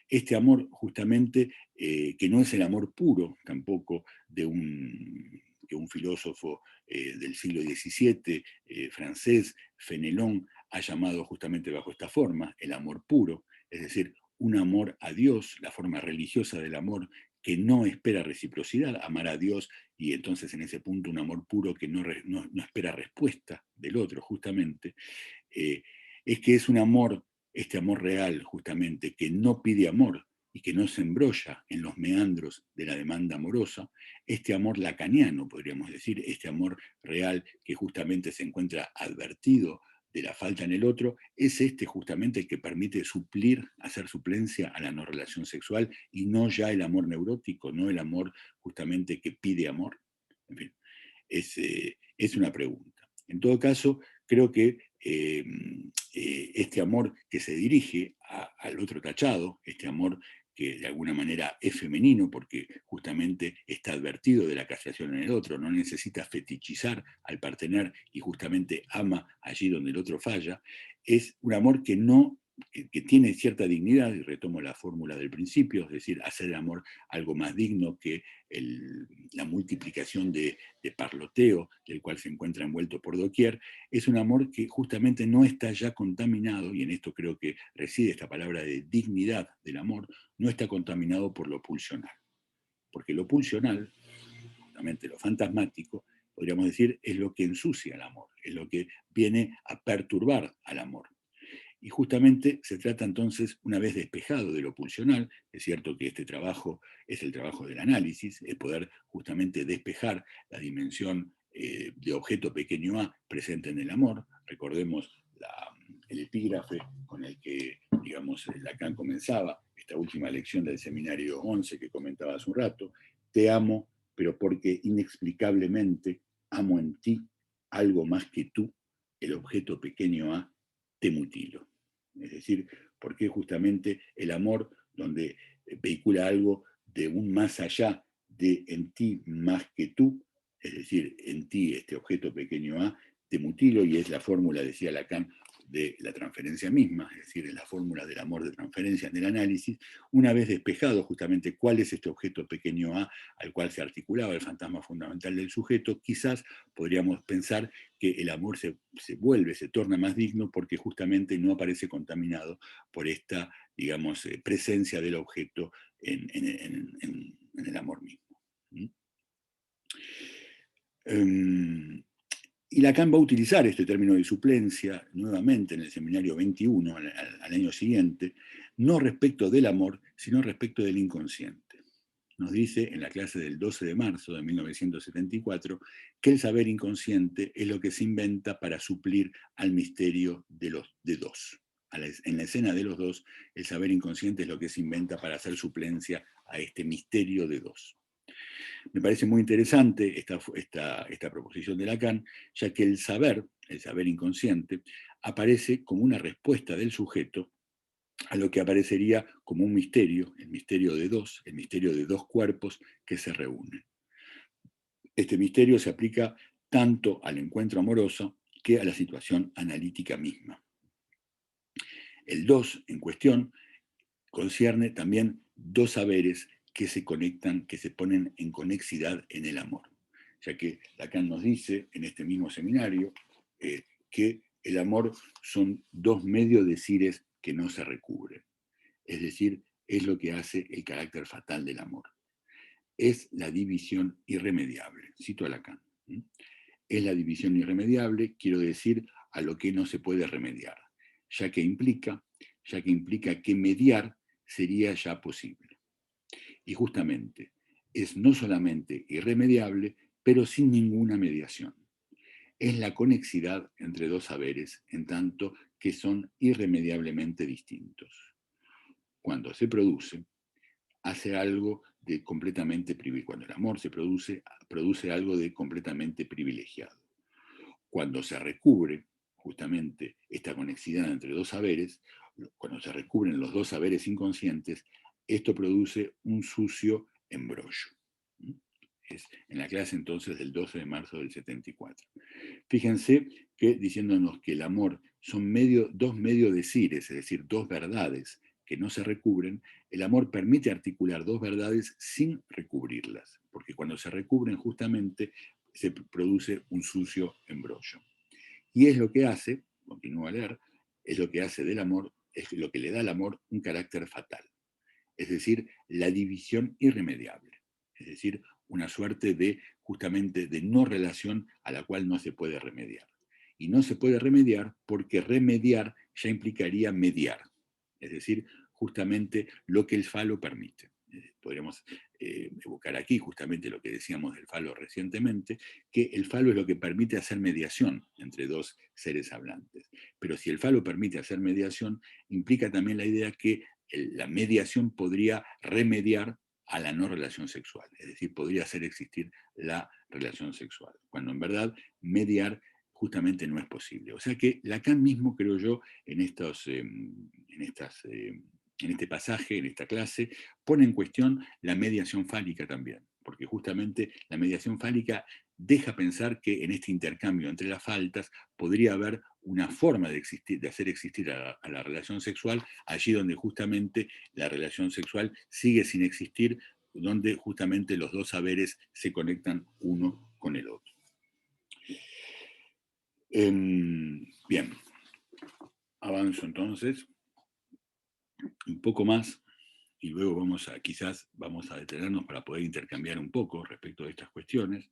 Este amor, justamente, que no es el amor puro tampoco de que un filósofo del siglo XVII, francés, Fenelon, ha llamado justamente bajo esta forma, el amor puro, es decir, un amor a Dios, la forma religiosa del amor que no espera reciprocidad, amar a Dios y entonces en ese punto un amor puro que no espera respuesta del otro, justamente, es que es un amor, este amor real, justamente, que no pide amor y que no se embrolla en los meandros de la demanda amorosa, este amor lacaniano, podríamos decir, este amor real que justamente se encuentra advertido de la falta en el otro, es este justamente el que permite suplir, hacer suplencia a la no relación sexual y no ya el amor neurótico, no el amor justamente que pide amor. En fin, es una pregunta. En todo caso, creo que este amor que se dirige al otro tachado, este amor que de alguna manera es femenino porque justamente está advertido de la castración en el otro, no necesita fetichizar al partener y justamente ama allí donde el otro falla, es un amor que no que tiene cierta dignidad, y retomo la fórmula del principio, es decir, hacer el amor algo más digno que la multiplicación de parloteo del cual se encuentra envuelto por doquier, es un amor que justamente no está ya contaminado, y en esto creo que reside esta palabra de dignidad del amor, no está contaminado por lo pulsional. Porque lo pulsional, justamente lo fantasmático, podríamos decir, es lo que ensucia el amor, es lo que viene a perturbar al amor. Y justamente se trata entonces, una vez despejado de lo pulsional, es cierto que este trabajo es el trabajo del análisis, el poder justamente despejar la dimensión de objeto pequeño a presente en el amor. Recordemos el epígrafe con el que, digamos, Lacan comenzaba esta última lección del seminario 11 que comentaba hace un rato. Te amo, pero porque inexplicablemente amo en ti algo más que tú, el objeto pequeño a, te mutilo. Es decir, porque justamente el amor, donde vehicula algo de un más allá de en ti más que tú, es decir, en ti este objeto pequeño a, te mutilo, y es la fórmula, decía Lacan, de la transferencia misma, es decir, es la fórmula del amor de transferencia en el análisis, una vez despejado justamente cuál es este objeto pequeño a al cual se articulaba el fantasma fundamental del sujeto, quizás podríamos pensar que el amor se vuelve, se torna más digno porque justamente no aparece contaminado por esta, digamos, presencia del objeto en el amor mismo. Y Lacan va a utilizar este término de suplencia nuevamente en el seminario 21, al año siguiente, no respecto del amor, sino respecto del inconsciente. Nos dice en la clase del 12 de marzo de 1974 que el saber inconsciente es lo que se inventa para suplir al misterio de dos. En la escena de los dos, el saber inconsciente es lo que se inventa para hacer suplencia a este misterio de dos. Me parece muy interesante esta proposición de Lacan, ya que el saber inconsciente, aparece como una respuesta del sujeto a lo que aparecería como un misterio, el misterio de dos cuerpos que se reúnen. Este misterio se aplica tanto al encuentro amoroso que a la situación analítica misma. El dos en cuestión concierne también dos saberes que se conectan, que se ponen en conexidad en el amor. Ya que Lacan nos dice en este mismo seminario que el amor son dos medios de decires que no se recubren. Es decir, es lo que hace el carácter fatal del amor. Es la división irremediable. Cito a Lacan. Es la división irremediable, quiero decir, a lo que no se puede remediar, ya que implica que mediar sería ya posible. Y justamente es no solamente irremediable, pero sin ninguna mediación. Es la conexidad entre dos saberes, en tanto que son irremediablemente distintos. Cuando se produce, hace algo de completamente privilegiado. Cuando el amor se produce, produce algo de completamente privilegiado. Cuando se recubre justamente esta conexidad entre dos saberes, cuando se recubren los dos saberes inconscientes, esto produce un sucio embrollo. Es en la clase entonces del 12 de marzo del 74. Fíjense que diciéndonos que el amor son dos medios decires, es decir, dos verdades que no se recubren, el amor permite articular dos verdades sin recubrirlas, porque cuando se recubren justamente se produce un sucio embrollo. Y es lo que hace, continúo a leer, es lo que hace del amor, es lo que le da al amor un carácter fatal, es decir, la división irremediable, es decir, una suerte de justamente de no relación a la cual no se puede remediar. Y no se puede remediar porque remediar ya implicaría mediar, es decir, justamente lo que el falo permite. Podríamos evocar aquí justamente lo que decíamos del falo recientemente, que el falo es lo que permite hacer mediación entre dos seres hablantes. Pero si el falo permite hacer mediación, implica también la idea que la mediación podría remediar a la no relación sexual, es decir, podría hacer existir la relación sexual, cuando en verdad mediar justamente no es posible. O sea que Lacan mismo, creo yo, en este pasaje, en esta clase, pone en cuestión la mediación fálica también, porque justamente la mediación fálica deja pensar que en este intercambio entre las faltas podría haber una forma de hacer existir a la relación sexual, allí donde justamente la relación sexual sigue sin existir, donde justamente los dos saberes se conectan uno con el otro. Bien, avanzo entonces un poco más y luego quizás vamos a detenernos para poder intercambiar un poco respecto de estas cuestiones.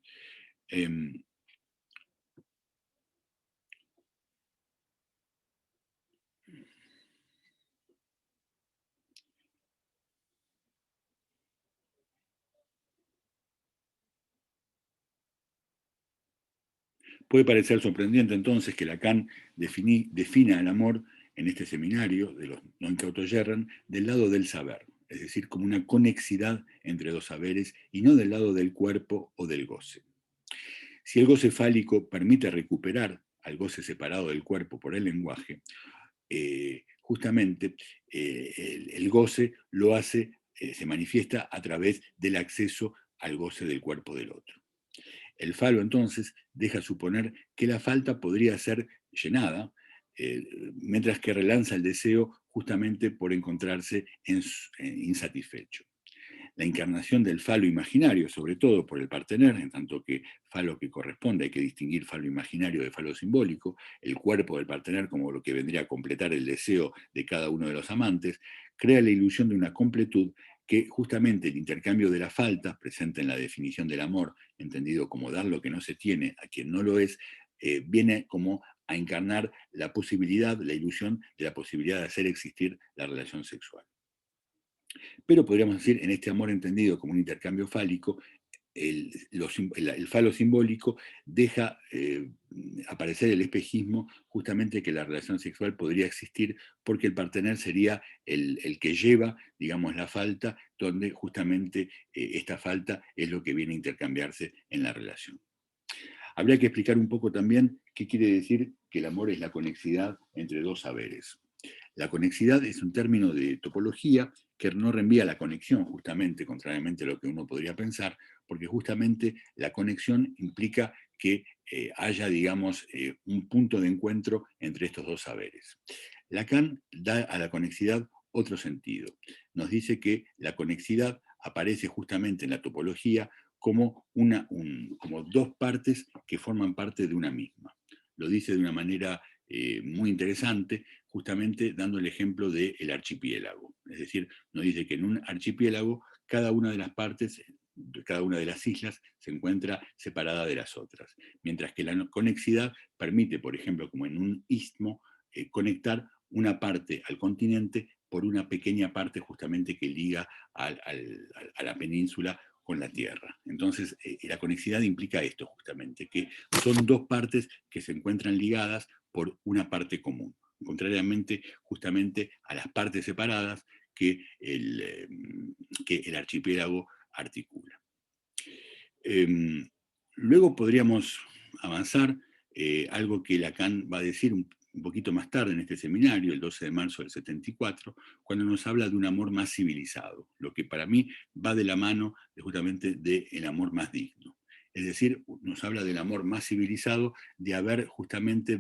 Puede parecer sorprendente entonces que Lacan defina el amor en este seminario de los no incautos yerran del lado del saber, es decir, como una conexidad entre dos saberes y no del lado del cuerpo o del goce. Si el goce fálico permite recuperar al goce separado del cuerpo por el lenguaje, justamente el goce lo hace, se manifiesta a través del acceso al goce del cuerpo del otro. El falo entonces deja suponer que la falta podría ser llenada, mientras que relanza el deseo justamente por encontrarse insatisfecho. La encarnación del falo imaginario, sobre todo por el partener, en tanto que falo que corresponde, hay que distinguir falo imaginario de falo simbólico, el cuerpo del partener como lo que vendría a completar el deseo de cada uno de los amantes, crea la ilusión de una completud que justamente el intercambio de las faltas, presente en la definición del amor, entendido como dar lo que no se tiene a quien no lo es, viene como a encarnar la posibilidad, la ilusión de la posibilidad de hacer existir la relación sexual. Pero podríamos decir, en este amor entendido como un intercambio fálico, el falo simbólico deja aparecer el espejismo justamente que la relación sexual podría existir porque el partener sería el que lleva, digamos, la falta, donde justamente esta falta es lo que viene a intercambiarse en la relación. Habría que explicar un poco también qué quiere decir que el amor es la conexidad entre dos saberes. La conexidad es un término de topología que no reenvía a la conexión, justamente, contrariamente a lo que uno podría pensar, porque justamente la conexión implica que haya, digamos, un punto de encuentro entre estos dos saberes. Lacan da a la conexidad otro sentido. Nos dice que la conexidad aparece justamente en la topología como, como dos partes que forman parte de una misma. Lo dice de una manera muy interesante, justamente dando el ejemplo del archipiélago. Es decir, nos dice que en un archipiélago cada una de las partes, cada una de las islas se encuentra separada de las otras, mientras que la conexidad permite, por ejemplo, como en un istmo, conectar una parte al continente por una pequeña parte justamente que liga a la península con la Tierra. Entonces, la conexidad implica esto justamente, que son dos partes que se encuentran ligadas por una parte común, contrariamente justamente a las partes separadas que el archipiélago articula. Luego podríamos avanzar, algo que Lacan va a decir un poquito más tarde en este seminario, el 12 de marzo del 74, cuando nos habla de un amor más civilizado, lo que para mí va de la mano justamente del amor más digno. Es decir, nos habla del amor más civilizado, de haber justamente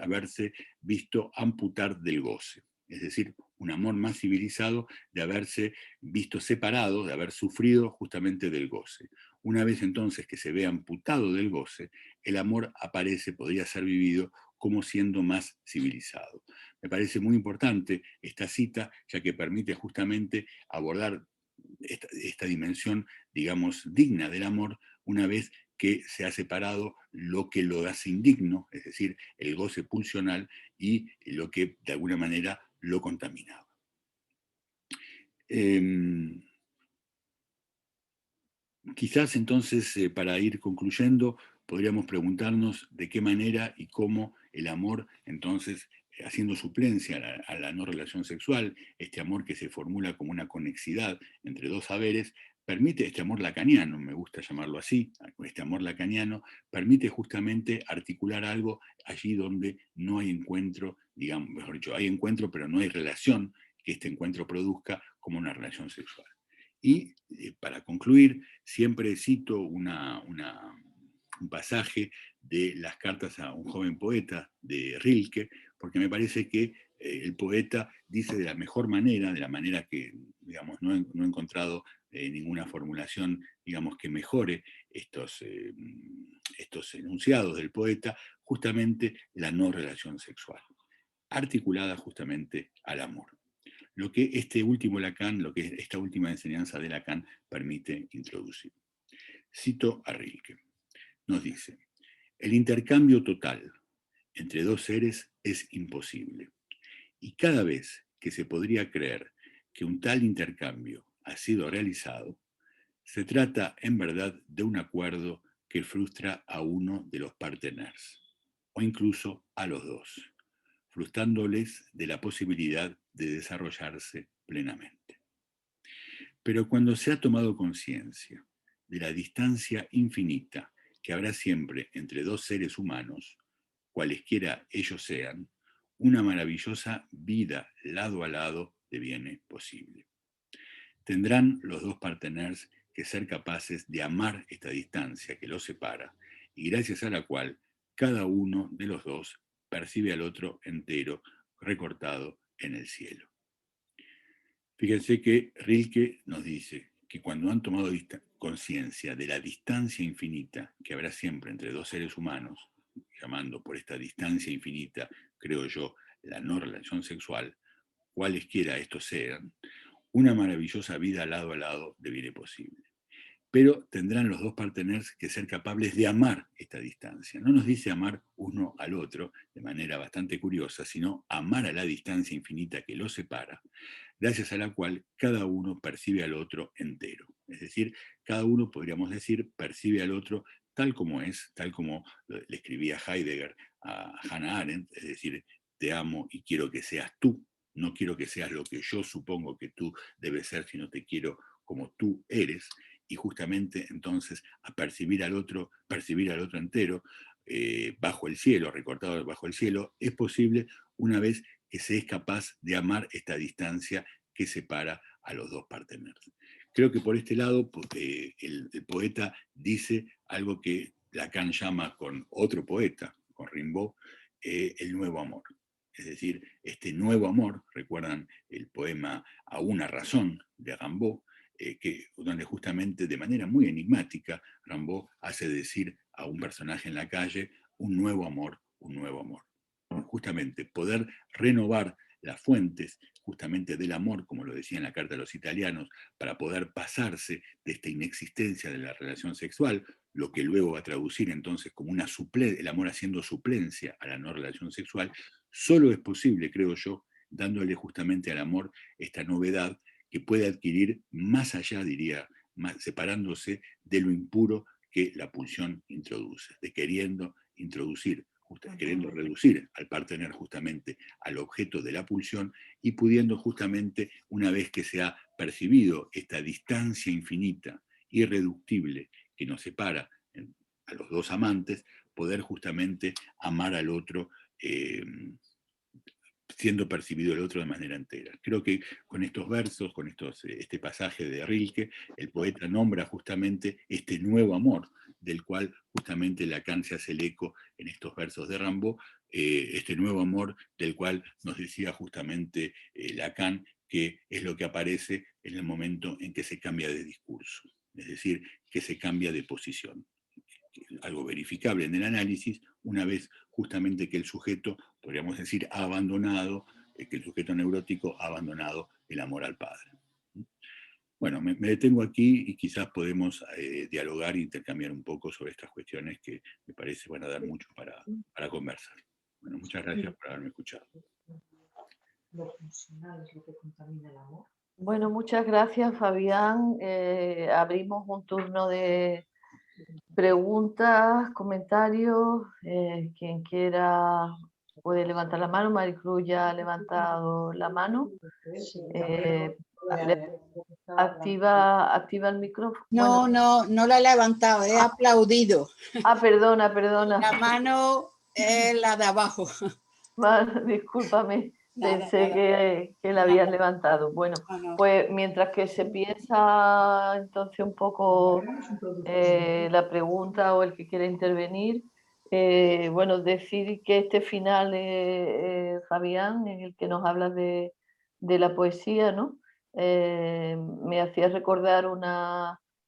haberse visto amputar del goce. Es decir, un amor más civilizado de haberse visto separado, de haber sufrido justamente del goce. Una vez entonces que se ve amputado del goce, el amor aparece, podría ser vivido como siendo más civilizado. Me parece muy importante esta cita, ya que permite justamente abordar esta dimensión, digamos, digna del amor, una vez que se ha separado lo que lo hace indigno, es decir, el goce pulsional, y lo que de alguna manera lo contaminaba. Em, Quizás entonces, para ir concluyendo, podríamos preguntarnos de qué manera y cómo el amor, entonces, haciendo suplencia a la no relación sexual, este amor que se formula como una conexidad entre dos saberes, permite, este amor lacaniano, me gusta llamarlo así, este amor lacaniano, permite justamente articular algo allí donde no hay encuentro, digamos, mejor dicho, hay encuentro, pero no hay relación que este encuentro produzca como una relación sexual. Y para concluir, siempre cito un pasaje de las cartas a un joven poeta de Rilke, porque me parece que el poeta dice de la mejor manera, de la manera que, digamos, no he encontrado ninguna formulación, digamos, que mejore estos enunciados del poeta, justamente la no relación sexual, articulada justamente al amor. Lo que este último Lacan, lo que esta última enseñanza de Lacan permite introducir. Cito a Rilke. Nos dice, el intercambio total entre dos seres es imposible. Y cada vez que se podría creer que un tal intercambio ha sido realizado, se trata en verdad de un acuerdo que frustra a uno de los partners, o incluso a los dos, frustrándoles de la posibilidad de desarrollarse plenamente. Pero cuando se ha tomado conciencia de la distancia infinita que habrá siempre entre dos seres humanos, cualesquiera ellos sean, una maravillosa vida lado a lado deviene posible. Tendrán los dos partners que ser capaces de amar esta distancia que los separa y gracias a la cual cada uno de los dos percibe al otro entero recortado en el cielo. Fíjense que Rilke nos dice que cuando han tomado conciencia de la distancia infinita que habrá siempre entre dos seres humanos, llamando por esta distancia infinita, creo yo, la no relación sexual, cualesquiera estos sean, una maravillosa vida lado a lado deviene posible. Pero tendrán los dos partners que ser capaces de amar esta distancia. No nos dice amar uno al otro de manera bastante curiosa, sino amar a la distancia infinita que los separa, gracias a la cual cada uno percibe al otro entero. Es decir, cada uno, podríamos decir, percibe al otro tal como es, tal como le escribía Heidegger a Hannah Arendt, es decir, te amo y quiero que seas tú, no quiero que seas lo que yo supongo que tú debes ser, sino te quiero como tú eres, y justamente entonces a percibir al otro entero, bajo el cielo, recortado bajo el cielo, es posible una vez que se es capaz de amar esta distancia que separa a los dos partners. Creo que por este lado el poeta dice algo que Lacan llama con otro poeta, con Rimbaud, el nuevo amor. Es decir, este nuevo amor, recuerdan el poema A una razón de Rimbaud, donde justamente de manera muy enigmática Rimbaud hace decir a un personaje en la calle un nuevo amor, un nuevo amor. Justamente poder renovar las fuentes justamente del amor, como lo decía en la carta a los italianos, para poder pasarse de esta inexistencia de la relación sexual, lo que luego va a traducir entonces como una el amor haciendo suplencia a la no relación sexual, solo es posible, creo yo, dándole justamente al amor esta novedad que puede adquirir más allá, diría, más, separándose de lo impuro que la pulsión introduce, de queriendo introducir, queriendo reducir al partner justamente al objeto de la pulsión y pudiendo justamente, una vez que se ha percibido esta distancia infinita, irreductible, que nos separa a los dos amantes, poder justamente amar al otro eh, siendo percibido el otro de manera entera. Creo que con estos versos, con este pasaje de Rilke, el poeta nombra justamente este nuevo amor, del cual justamente Lacan se hace el eco en estos versos de Rimbaud, este nuevo amor del cual nos decía justamente Lacan que es lo que aparece en el momento en que se cambia de discurso, es decir, que se cambia de posición. Algo verificable en el análisis, una vez justamente que el sujeto, podríamos decir, ha abandonado, que el sujeto neurótico ha abandonado el amor al padre. Bueno, me detengo aquí y quizás podemos dialogar e intercambiar un poco sobre estas cuestiones que me parece van a dar mucho para conversar. Bueno, muchas gracias por haberme escuchado. Lo funcional es lo que contamina el amor. Bueno, muchas gracias, Fabián. Abrimos un turno de preguntas, comentarios. Quien quiera puede levantar la mano. Maricruz ya ha levantado la mano. Eh, activa el micrófono. Bueno, No la he levantado, he aplaudido. perdona, perdona. La mano es la de abajo. Discúlpame, Nada, pensé que la habías levantado. Bueno, no. pues mientras que se piensa entonces un poco la pregunta o el que quiera intervenir, bueno, decir que este final, Fabián, en el que nos hablas de la poesía, ¿no? Me hacía recordar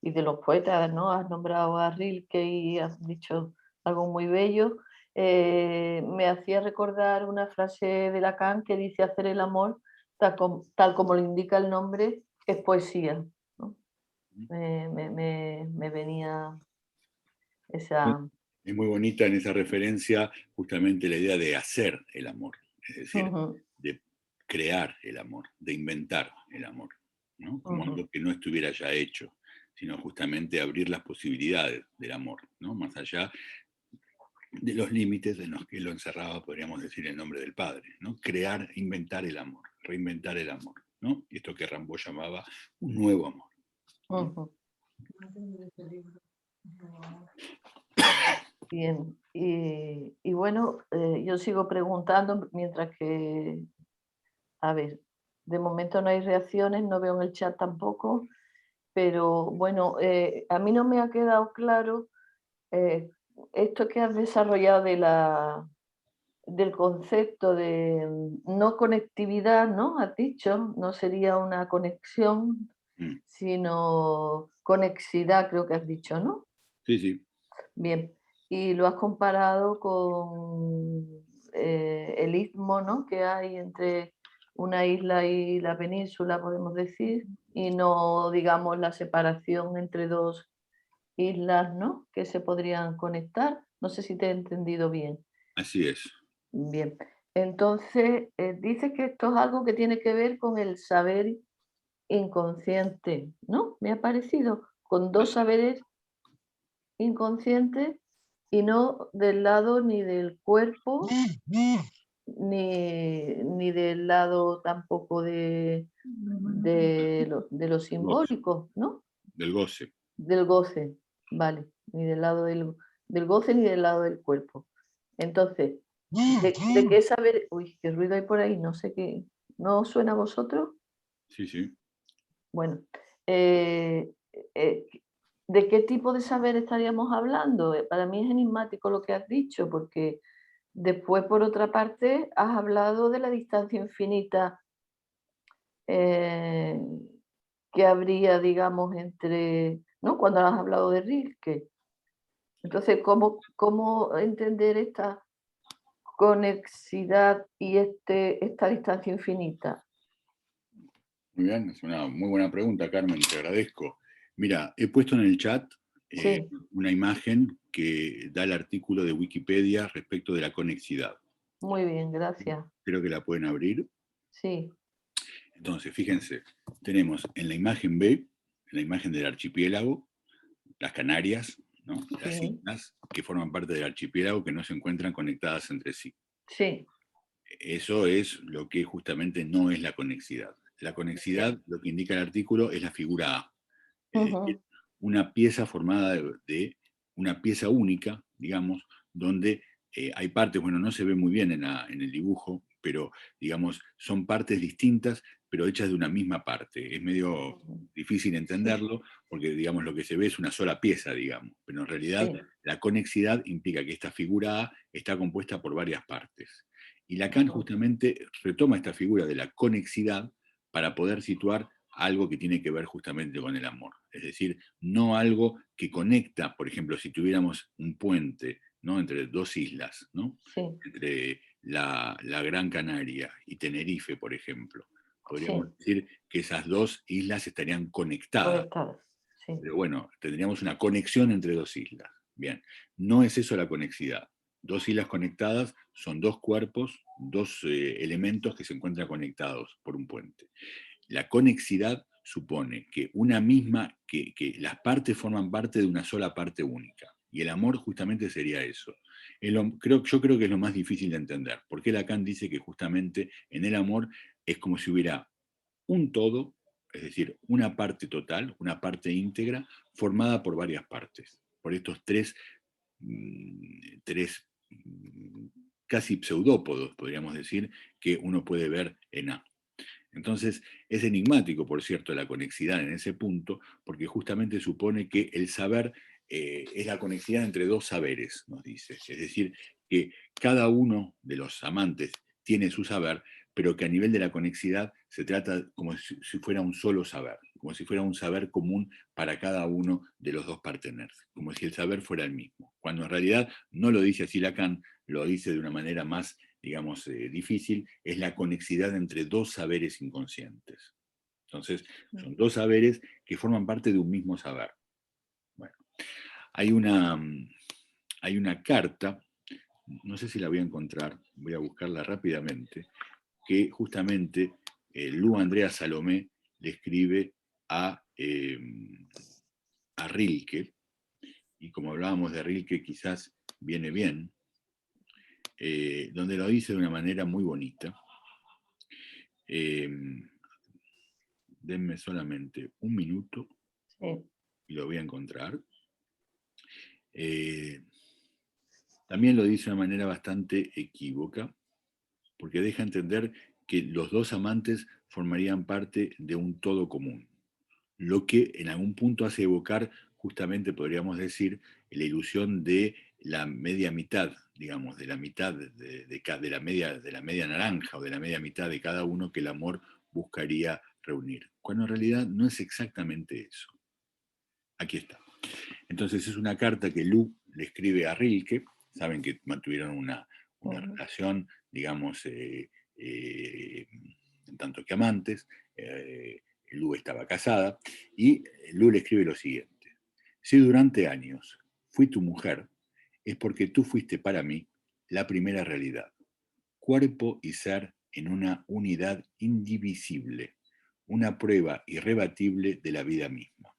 y de los poetas, ¿no? Has nombrado a Rilke y has dicho algo muy bello. Me hacía recordar una frase de Lacan que dice: hacer el amor, tal como lo indica el nombre, es poesía, ¿no? Me venía esa... Es muy bonita en esa referencia justamente la idea de hacer el amor, es decir, de crear el amor, de inventar el amor, ¿no? Como algo que no estuviera ya hecho, sino justamente abrir las posibilidades del amor, ¿no? Más allá de los límites en los que lo encerraba, podríamos decir, el nombre del padre, ¿no? Crear, inventar el amor, reinventar el amor, ¿no? Y esto que Rimbaud llamaba un nuevo amor. Bien, y bueno, yo sigo preguntando mientras que, a ver, de momento no hay reacciones, no veo en el chat tampoco, pero bueno, a mí no me ha quedado claro esto que has desarrollado del concepto de no conectividad, ¿no? Has dicho, no sería una conexión, sino conexidad, creo que has dicho, ¿no? Sí, sí. Bien, y lo has comparado con el istmo, ¿no? Que hay entre una isla y la península, podemos decir, y no, digamos, la separación entre dos islas, ¿no? Que se podrían conectar. No sé si te he entendido bien. Así es. Bien, entonces dices que esto es algo que tiene que ver con el saber inconsciente, ¿no? Me ha parecido, con dos saberes inconscientes y no del lado ni del cuerpo, ni del lado tampoco de lo simbólico, ¿no? Del goce. Del goce, vale, ni del lado del goce ni del lado del cuerpo. Entonces, ¿de qué saber? Uy, qué ruido hay por ahí, no sé qué. ¿No os suena a vosotros? Sí, sí. Bueno, eh, eh, ¿de qué tipo de saber estaríamos hablando? Para mí es enigmático lo que has dicho, porque después, por otra parte, has hablado de la distancia infinita eh, que habría, digamos, entre, ¿no? Cuando has hablado de Rilke. Entonces, ¿cómo entender esta conexidad y esta distancia infinita? Muy bien, es una muy buena pregunta, Carmen, te agradezco. Mira, he puesto en el chat Sí, una imagen que da el artículo de Wikipedia respecto de la conexidad. muy bien, gracias. Creo que la pueden abrir. Sí, Entonces, fíjense, tenemos en la imagen B, en la imagen del archipiélago, las Canarias, ¿no? Las sí, islas que forman parte del archipiélago que no se encuentran conectadas entre sí. sí, Eso es lo que justamente no es la conexidad. La conexidad, lo que indica el artículo, es la figura A. Es decir, una pieza formada de una pieza única, digamos, donde hay partes, bueno, no se ve muy bien en el dibujo, pero digamos, son partes distintas, pero hechas de una misma parte. Es medio difícil entenderlo, porque digamos, lo que se ve es una sola pieza, digamos, pero en realidad sí, la conexidad implica que esta figura A está compuesta por varias partes. Y Lacan justamente retoma esta figura de la conexidad para poder situar algo que tiene que ver justamente con el amor. Es decir, no algo que conecta, por ejemplo, si tuviéramos un puente, ¿no? Entre dos islas, ¿no? sí, Entre la Gran Canaria y Tenerife, por ejemplo. Podríamos sí, decir que esas dos islas estarían conectadas. conectadas. Sí, Pero bueno, tendríamos una conexión entre dos islas. Bien, no es eso la conexidad. Dos islas conectadas son dos cuerpos, dos elementos que se encuentran conectados por un puente. La conexidad supone que una misma, que las partes forman parte de una sola parte única. Y el amor justamente sería eso. Yo creo que es lo más difícil de entender. Porque Lacan dice que justamente en el amor es como si hubiera un todo, es decir, una parte total, una parte íntegra, formada por varias partes. Por estos tres casi pseudópodos, podríamos decir, que uno puede ver en A. Entonces, es enigmático, por cierto, la conexidad en ese punto, porque justamente supone que el saber es la conexidad entre dos saberes, nos dice. Es decir, que cada uno de los amantes tiene su saber, pero que a nivel de la conexidad se trata como si fuera un solo saber, como si fuera un saber común para cada uno de los dos parteners, como si el saber fuera el mismo. Cuando en realidad no lo dice así Lacan, lo dice de una manera más, digamos, difícil, es la conexidad entre dos saberes inconscientes. Entonces, son dos saberes que forman parte de un mismo saber. Bueno, hay una carta, no sé si la voy a encontrar, voy a buscarla rápidamente, que justamente Lu Andrea Salomé le escribe a Rilke, y como hablábamos de Rilke, quizás viene bien, donde lo dice de una manera muy bonita. Denme solamente un minuto y lo voy a encontrar. También lo dice de una manera bastante equívoca, porque deja entender que los dos amantes formarían parte de un todo común, lo que en algún punto hace evocar, justamente podríamos decir, la ilusión de la media mitad, digamos, de la mitad de la media naranja o de la media mitad de cada uno que el amor buscaría reunir, cuando en realidad no es exactamente eso. Aquí está. Entonces es una carta que Lu le escribe a Rilke, saben que mantuvieron una relación, digamos, tanto que amantes, Lu estaba casada, y Lu le escribe lo siguiente: si durante años fui tu mujer, es porque tú fuiste para mí la primera realidad, cuerpo y ser en una unidad indivisible, una prueba irrebatible de la vida misma.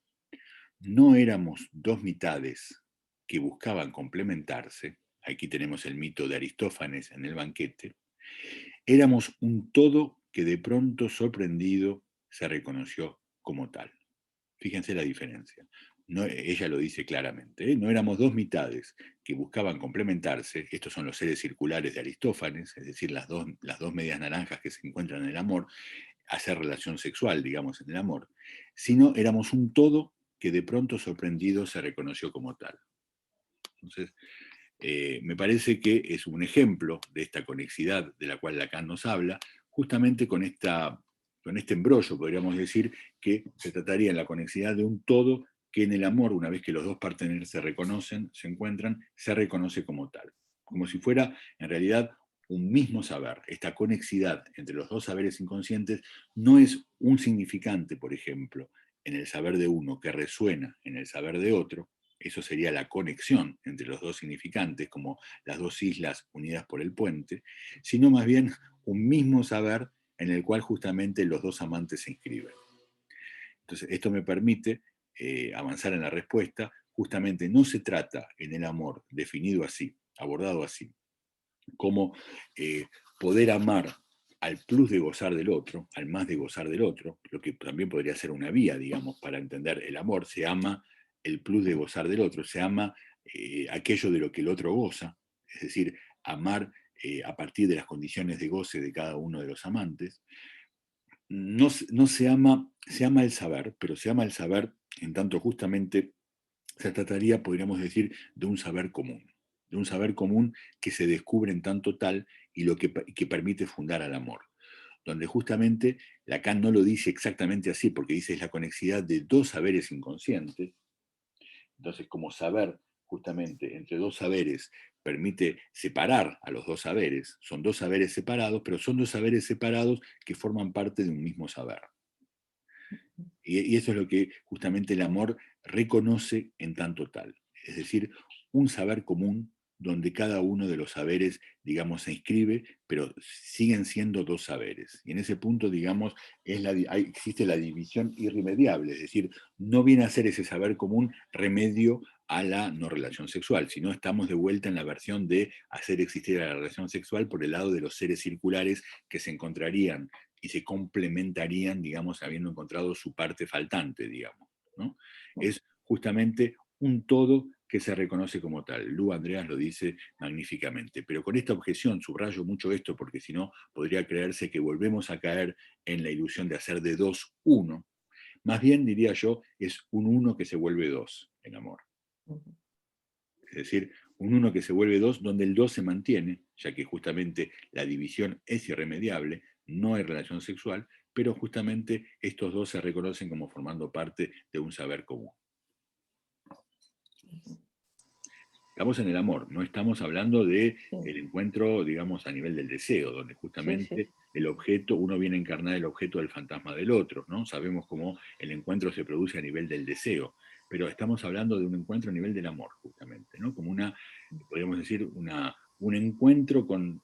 No éramos dos mitades que buscaban complementarse, aquí tenemos el mito de Aristófanes en el banquete, éramos un todo que de pronto sorprendido se reconoció como tal. Fíjense la diferencia. No, ella lo dice claramente, ¿eh? No éramos dos mitades que buscaban complementarse, estos son los seres circulares de Aristófanes, es decir, las dos medias naranjas que se encuentran en el amor, hacer relación sexual, digamos, en el amor, sino éramos un todo que de pronto sorprendido se reconoció como tal. Entonces, me parece que es un ejemplo de esta conexidad de la cual Lacan nos habla, justamente con este embrollo, podríamos decir, que se trataría en la conexidad de un todo que en el amor, una vez que los dos parteneros se reconocen, se encuentran, se reconoce como tal. Como si fuera, en realidad, un mismo saber. Esta conexidad entre los dos saberes inconscientes no es un significante, por ejemplo, en el saber de uno que resuena en el saber de otro. Eso sería la conexión entre los dos significantes, como las dos islas unidas por el puente, sino más bien un mismo saber en el cual justamente los dos amantes se inscriben. Entonces, esto me permite avanzar en la respuesta. Justamente no se trata en el amor definido así, abordado así, como poder amar al plus de gozar del otro, al más de gozar del otro, lo que también podría ser una vía, digamos, para entender el amor. Se ama el plus de gozar del otro, se ama aquello de lo que el otro goza, es decir, amar a partir de las condiciones de goce de cada uno de los amantes. No se ama el saber, pero se ama el saber en tanto justamente se trataría, podríamos decir, de un saber común que se descubre en tanto tal y que permite fundar al amor, donde justamente Lacan no lo dice exactamente así, porque dice es la conexidad de dos saberes inconscientes. Entonces, como saber justamente entre dos saberes permite separar a los dos saberes, son dos saberes separados, pero son dos saberes separados que forman parte de un mismo saber. Y eso es lo que justamente el amor reconoce en tanto tal. Es decir, un saber común donde cada uno de los saberes, digamos, se inscribe, pero siguen siendo dos saberes. Y en ese punto, digamos, existe la división irremediable, es decir, no viene a ser ese saber común remedio a la no relación sexual, sino estamos de vuelta en la versión de hacer existir a la relación sexual por el lado de los seres circulares que se encontrarían y se complementarían, digamos, habiendo encontrado su parte faltante, digamos, ¿no? Es justamente un todo que se reconoce como tal. Lu Andreas lo dice magníficamente, pero con esta objeción subrayo mucho esto porque si no podría creerse que volvemos a caer en la ilusión de hacer de dos uno. Más bien, diría yo, es un uno que se vuelve dos en amor. Es decir, un uno que se vuelve dos donde el dos se mantiene, ya que justamente la división es irremediable, no hay relación sexual, pero justamente estos dos se reconocen como formando parte de un saber común. Estamos en el amor, no estamos hablando del encuentro, digamos, a nivel del deseo, donde justamente el objeto, uno viene a encarnar el objeto del fantasma del otro, ¿no? Sabemos cómo el encuentro se produce a nivel del deseo, pero estamos hablando de un encuentro a nivel del amor, justamente, ¿no? Como podríamos decir, un encuentro con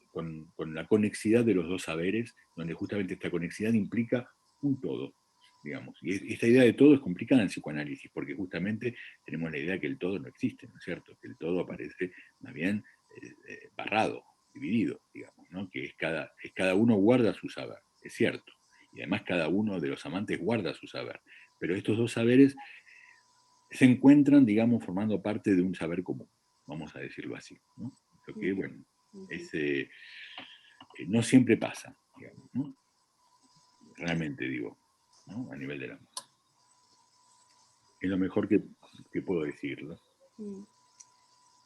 la conexidad de los dos saberes, donde justamente esta conexidad implica un todo, digamos. Y esta idea de todo es complicada en psicoanálisis, porque justamente tenemos la idea de que el todo no existe, ¿no es cierto? Que el todo aparece más bien barrado, dividido, digamos, ¿no? Que es cada uno guarda su saber, es cierto. Y además cada uno de los amantes guarda su saber. Pero estos dos saberes se encuentran, digamos, formando parte de un saber común, vamos a decirlo así, ¿no? Lo que, bueno, no siempre pasa, digamos, ¿no? Realmente digo, ¿no? A nivel del amor. Es lo mejor que puedo decirlo.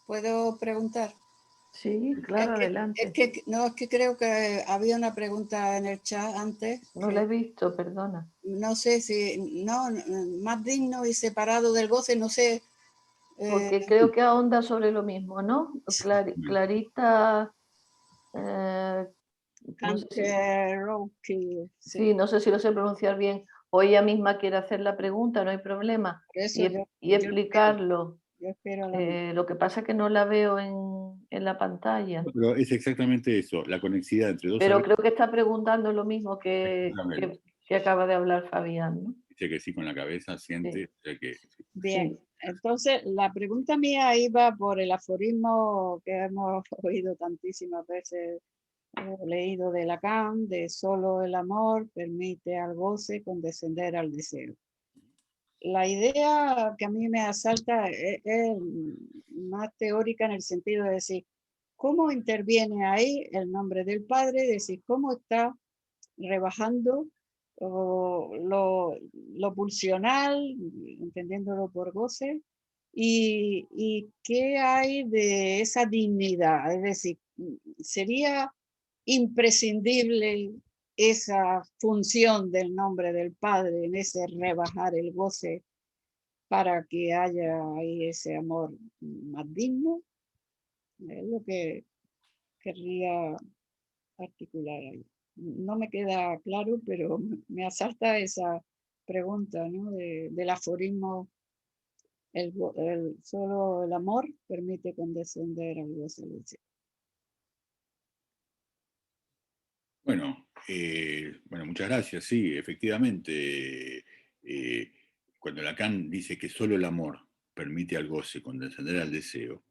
¿Puedo preguntar? Sí, claro, adelante. Es que creo que había una pregunta en el chat antes. No la he visto, perdona. No sé si, más digno y separado del goce, no sé. Porque creo que ahonda sobre lo mismo, ¿no? Clarita... no sé si, no sé si lo sé pronunciar bien, o ella misma quiere hacer la pregunta, no hay problema, y explicarlo. Yo espero lo que pasa es que no la veo en la pantalla. Pero es exactamente eso, la conexidad entre dos Pero saberes. creo que está preguntando lo mismo que acaba de hablar Fabián, ¿no? Dice que sí con la cabeza, siente. O sea que, sí. Bien, entonces la pregunta mía iba por el aforismo que hemos oído tantísimas veces, leído de Lacan, de solo el amor permite al goce condescender al deseo. La idea que a mí me asalta es más teórica en el sentido de decir, ¿cómo interviene ahí el nombre del Padre? Es decir, ¿cómo está rebajando lo pulsional, entendiéndolo por goce? ¿Y qué hay de esa dignidad? Es decir, ¿sería imprescindible esa función del nombre del Padre en ese rebajar el goce para que haya ahí ese amor más digno? Es lo que querría articular ahí. No me queda claro, pero me asalta esa pregunta, ¿no? Del aforismo, solo el amor permite condescender al goce del cielo. Bueno, muchas gracias. Sí, efectivamente, cuando Lacan dice que solo el amor permite al goce condescender al deseo,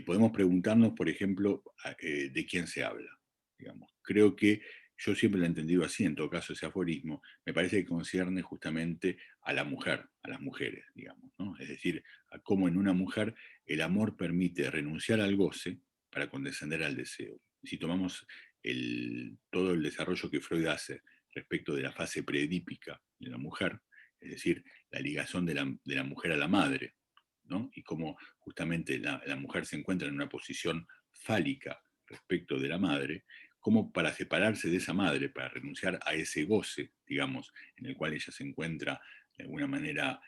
podemos preguntarnos, por ejemplo, de quién se habla. Digamos. Creo que yo siempre lo he entendido así, en todo caso ese aforismo, me parece que concierne justamente a la mujer, a las mujeres, digamos, ¿no? Es decir, a cómo en una mujer el amor permite renunciar al goce para condescender al deseo. Si tomamos todo el desarrollo que Freud hace respecto de la fase preedípica de la mujer, es decir, la ligación de la mujer a la madre, ¿no? Y cómo justamente la mujer se encuentra en una posición fálica respecto de la madre, como para separarse de esa madre, para renunciar a ese goce, digamos, en el cual ella se encuentra de alguna manera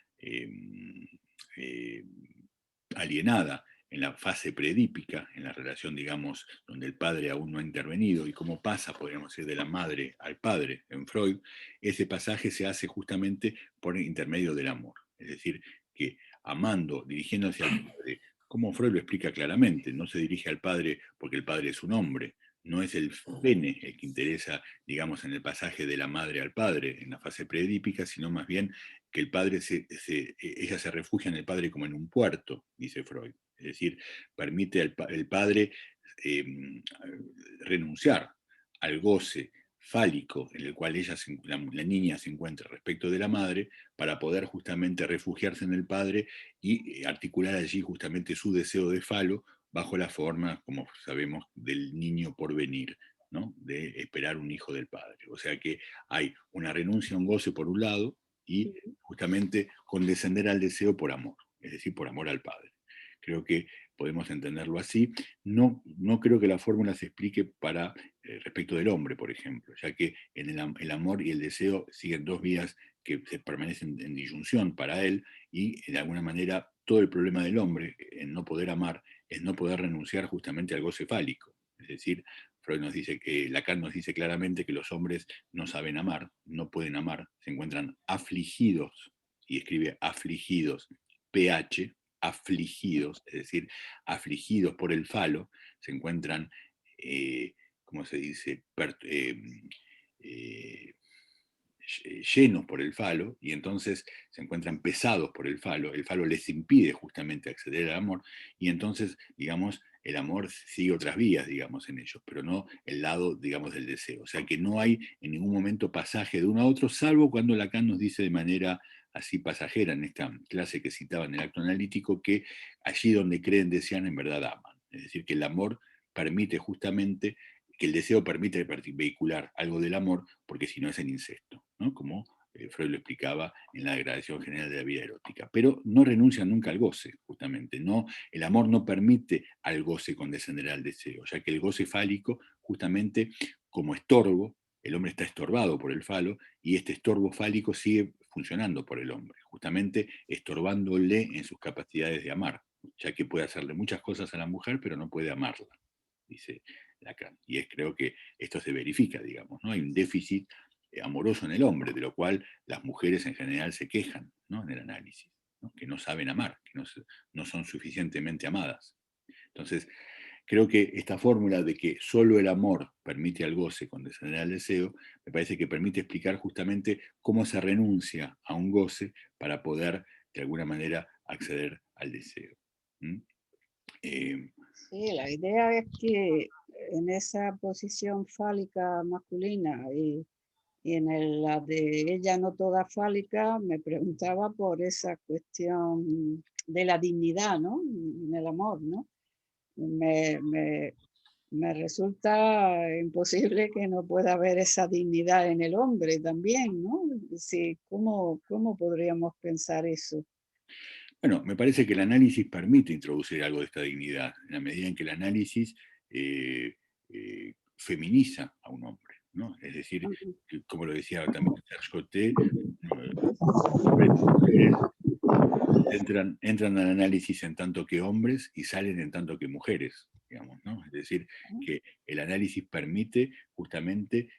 alienada en la fase preedípica, en la relación, digamos, donde el padre aún no ha intervenido, y cómo pasa, podríamos decir, de la madre al padre en Freud, ese pasaje se hace justamente por intermedio del amor. Es decir, que amando, dirigiéndose al padre como Freud lo explica claramente, no se dirige al padre porque el padre es un hombre, no es el pene el que interesa, digamos, en el pasaje de la madre al padre, en la fase preedípica, sino más bien que el padre ella se refugia en el padre como en un puerto, dice Freud. Es decir, permite el padre renunciar al goce fálico en el cual la niña se encuentra respecto de la madre, para poder justamente refugiarse en el padre y articular allí justamente su deseo de falo bajo la forma, como sabemos, del niño por venir, ¿no? De esperar un hijo del padre. O sea que hay una renuncia a un goce por un lado y justamente condescender al deseo por amor, es decir, por amor al padre. Creo que podemos entenderlo así. No creo que la fórmula se explique para respecto del hombre, por ejemplo, ya que en el amor y el deseo siguen dos vías que se permanecen en disyunción para él, y de alguna manera todo el problema del hombre en no poder amar es no poder renunciar justamente al goce fálico. Es decir, Freud nos dice que, Lacan nos dice claramente que los hombres no saben amar, no pueden amar, se encuentran afligidos, y escribe afligidos, PH, afligidos, es decir, afligidos por el falo, se encuentran, ¿cómo se dice?, llenos por el falo, y entonces se encuentran pesados por el falo les impide justamente acceder al amor, y entonces, digamos, el amor sigue otras vías, digamos, en ellos, pero no el lado, digamos, del deseo. O sea que no hay en ningún momento pasaje de uno a otro, salvo cuando Lacan nos dice de manera así pasajera, en esta clase que citaba en el acto analítico, que allí donde creen desean, en verdad aman. Es decir, que el amor permite justamente, que el deseo permite vehicular algo del amor, porque si no es el incesto, ¿no? Como Freud lo explicaba en la Declaración General de la Vida Erótica. Pero no renuncia nunca al goce, justamente. No, el amor no permite al goce condescender al deseo, ya que el goce fálico, justamente como estorbo, el hombre está estorbado por el falo, y este estorbo fálico sigue funcionando por el hombre, justamente estorbándole en sus capacidades de amar, ya que puede hacerle muchas cosas a la mujer, pero no puede amarla, dice Lacan. Y creo que esto se verifica, digamos, ¿no? Hay un déficit amoroso en el hombre, de lo cual las mujeres en general se quejan, ¿no? En el análisis, ¿no? Que no saben amar, que no son suficientemente amadas. Entonces, creo que esta fórmula de que solo el amor permite al goce condescender al deseo, me parece que permite explicar justamente cómo se renuncia a un goce para poder, de alguna manera, acceder al deseo. ¿Mm? Sí, la idea es que en esa posición fálica masculina y en la de ella no toda fálica, me preguntaba por esa cuestión de la dignidad, ¿no? En el amor, ¿no? Me, me, me resulta imposible que no pueda haber esa dignidad en el hombre también, ¿no? Sí, ¿cómo podríamos pensar eso? Bueno, me parece que el análisis permite introducir algo de esta dignidad, en la medida en que el análisis feminiza a un hombre, ¿no? Es decir, como lo decía también Serge Coté, hombres y mujeres entran al análisis en tanto que hombres y salen en tanto que mujeres, digamos, ¿no? Es decir, que el análisis permite justamente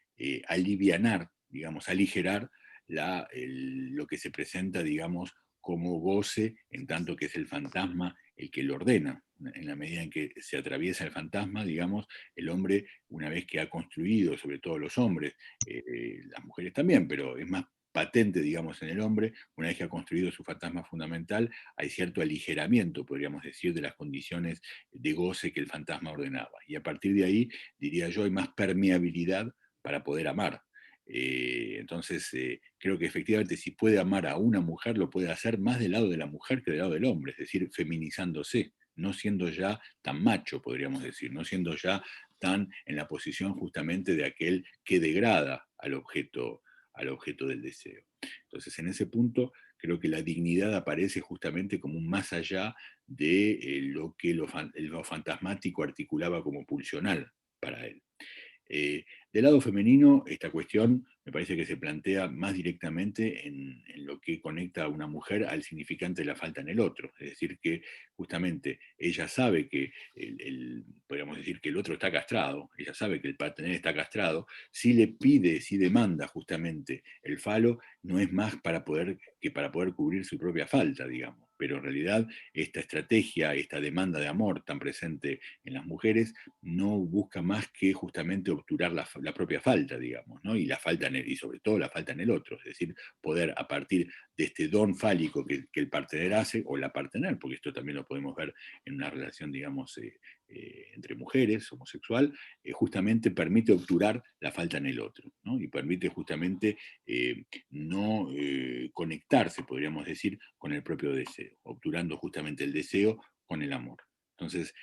alivianar, digamos, aligerar lo que se presenta, digamos, como goce, en tanto que es el fantasma el que lo ordena. En la medida en que se atraviesa el fantasma, digamos, el hombre, una vez que ha construido, sobre todo los hombres, las mujeres también, pero es más patente, digamos, en el hombre, una vez que ha construido su fantasma fundamental, hay cierto aligeramiento, podríamos decir, de las condiciones de goce que el fantasma ordenaba. Y a partir de ahí, diría yo, hay más permeabilidad para poder amar. Entonces, creo que efectivamente si puede amar a una mujer, lo puede hacer más del lado de la mujer que del lado del hombre, es decir, feminizándose, no siendo ya tan macho, podríamos decir, no siendo ya tan en la posición justamente de aquel que degrada al objeto del deseo. Entonces, en ese punto, creo que la dignidad aparece justamente como un más allá de lo que lo fantasmático articulaba como pulsional para él. Del lado femenino, esta cuestión me parece que se plantea más directamente en lo que conecta a una mujer al significante de la falta en el otro. Es decir, que justamente ella sabe que, podríamos decir que el otro está castrado, ella sabe que el partener está castrado, si le pide, si demanda justamente el falo, no es más para poder cubrir su propia falta, digamos. pero en realidad esta estrategia, esta demanda de amor tan presente en las mujeres, no busca más que justamente obturar la propia falta, digamos, ¿no? Y la falta y sobre todo la falta en el otro, es decir, poder a partir de este don fálico que el partener hace, o la partener, porque esto también lo podemos ver en una relación, digamos, entre mujeres, homosexual, justamente permite obturar la falta en el otro, ¿no? Y permite justamente no conectarse, podríamos decir, con el propio deseo, obturando justamente el deseo con el amor. Entonces,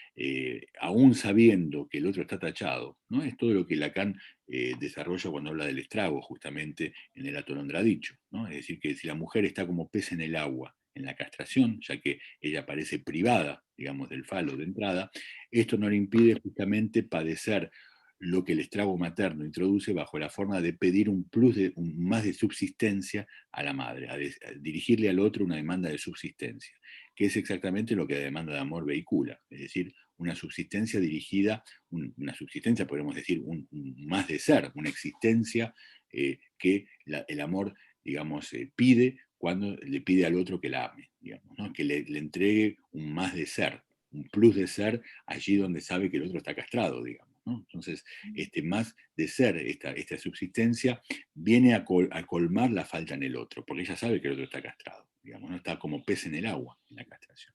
aún sabiendo que el otro está tachado, ¿no? Es todo lo que Lacan desarrolla cuando habla del estrago, justamente en el Atolondra dicho, ¿no? Es decir, que si la mujer está como pez en el agua, en la castración, ya que ella parece privada, digamos, del falo de entrada, esto no le impide justamente padecer lo que el estrago materno introduce bajo la forma de pedir un plus, más de subsistencia a la madre, a dirigirle al otro una demanda de subsistencia, que es exactamente lo que la demanda de amor vehicula, es decir, una subsistencia dirigida, una subsistencia, podemos decir, un más de ser, una existencia que el amor, digamos, pide cuando le pide al otro que la ame, digamos, ¿no? Que le entregue un más de ser, un plus de ser allí donde sabe que el otro está castrado, digamos, ¿no? Entonces, este más de ser, esta subsistencia, viene a colmar la falta en el otro, porque ella sabe que el otro está castrado, digamos, ¿no? Está como pez en el agua, en la castración.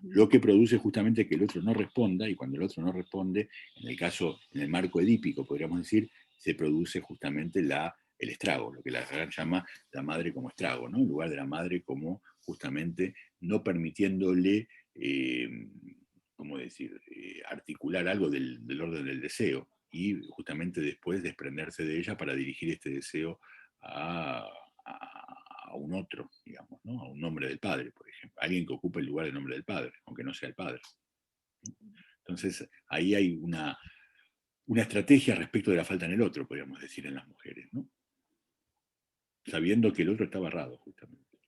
Lo que produce justamente que el otro no responda, y cuando el otro no responde, en el caso, en el marco edípico, podríamos decir, se produce justamente el estrago, lo que la Lacan llama la madre como estrago, ¿no? En lugar de la madre como justamente no permitiéndole, ¿cómo decir?, articular algo del orden del deseo, y justamente después desprenderse de ella para dirigir este deseo a un otro, digamos, ¿no? A un nombre del padre, por ejemplo, alguien que ocupe el lugar del nombre del padre, aunque no sea el padre, ¿no? Entonces, ahí hay una estrategia respecto de la falta en el otro, podríamos decir, en las mujeres, ¿no? Sabiendo que el otro está barrado, justamente.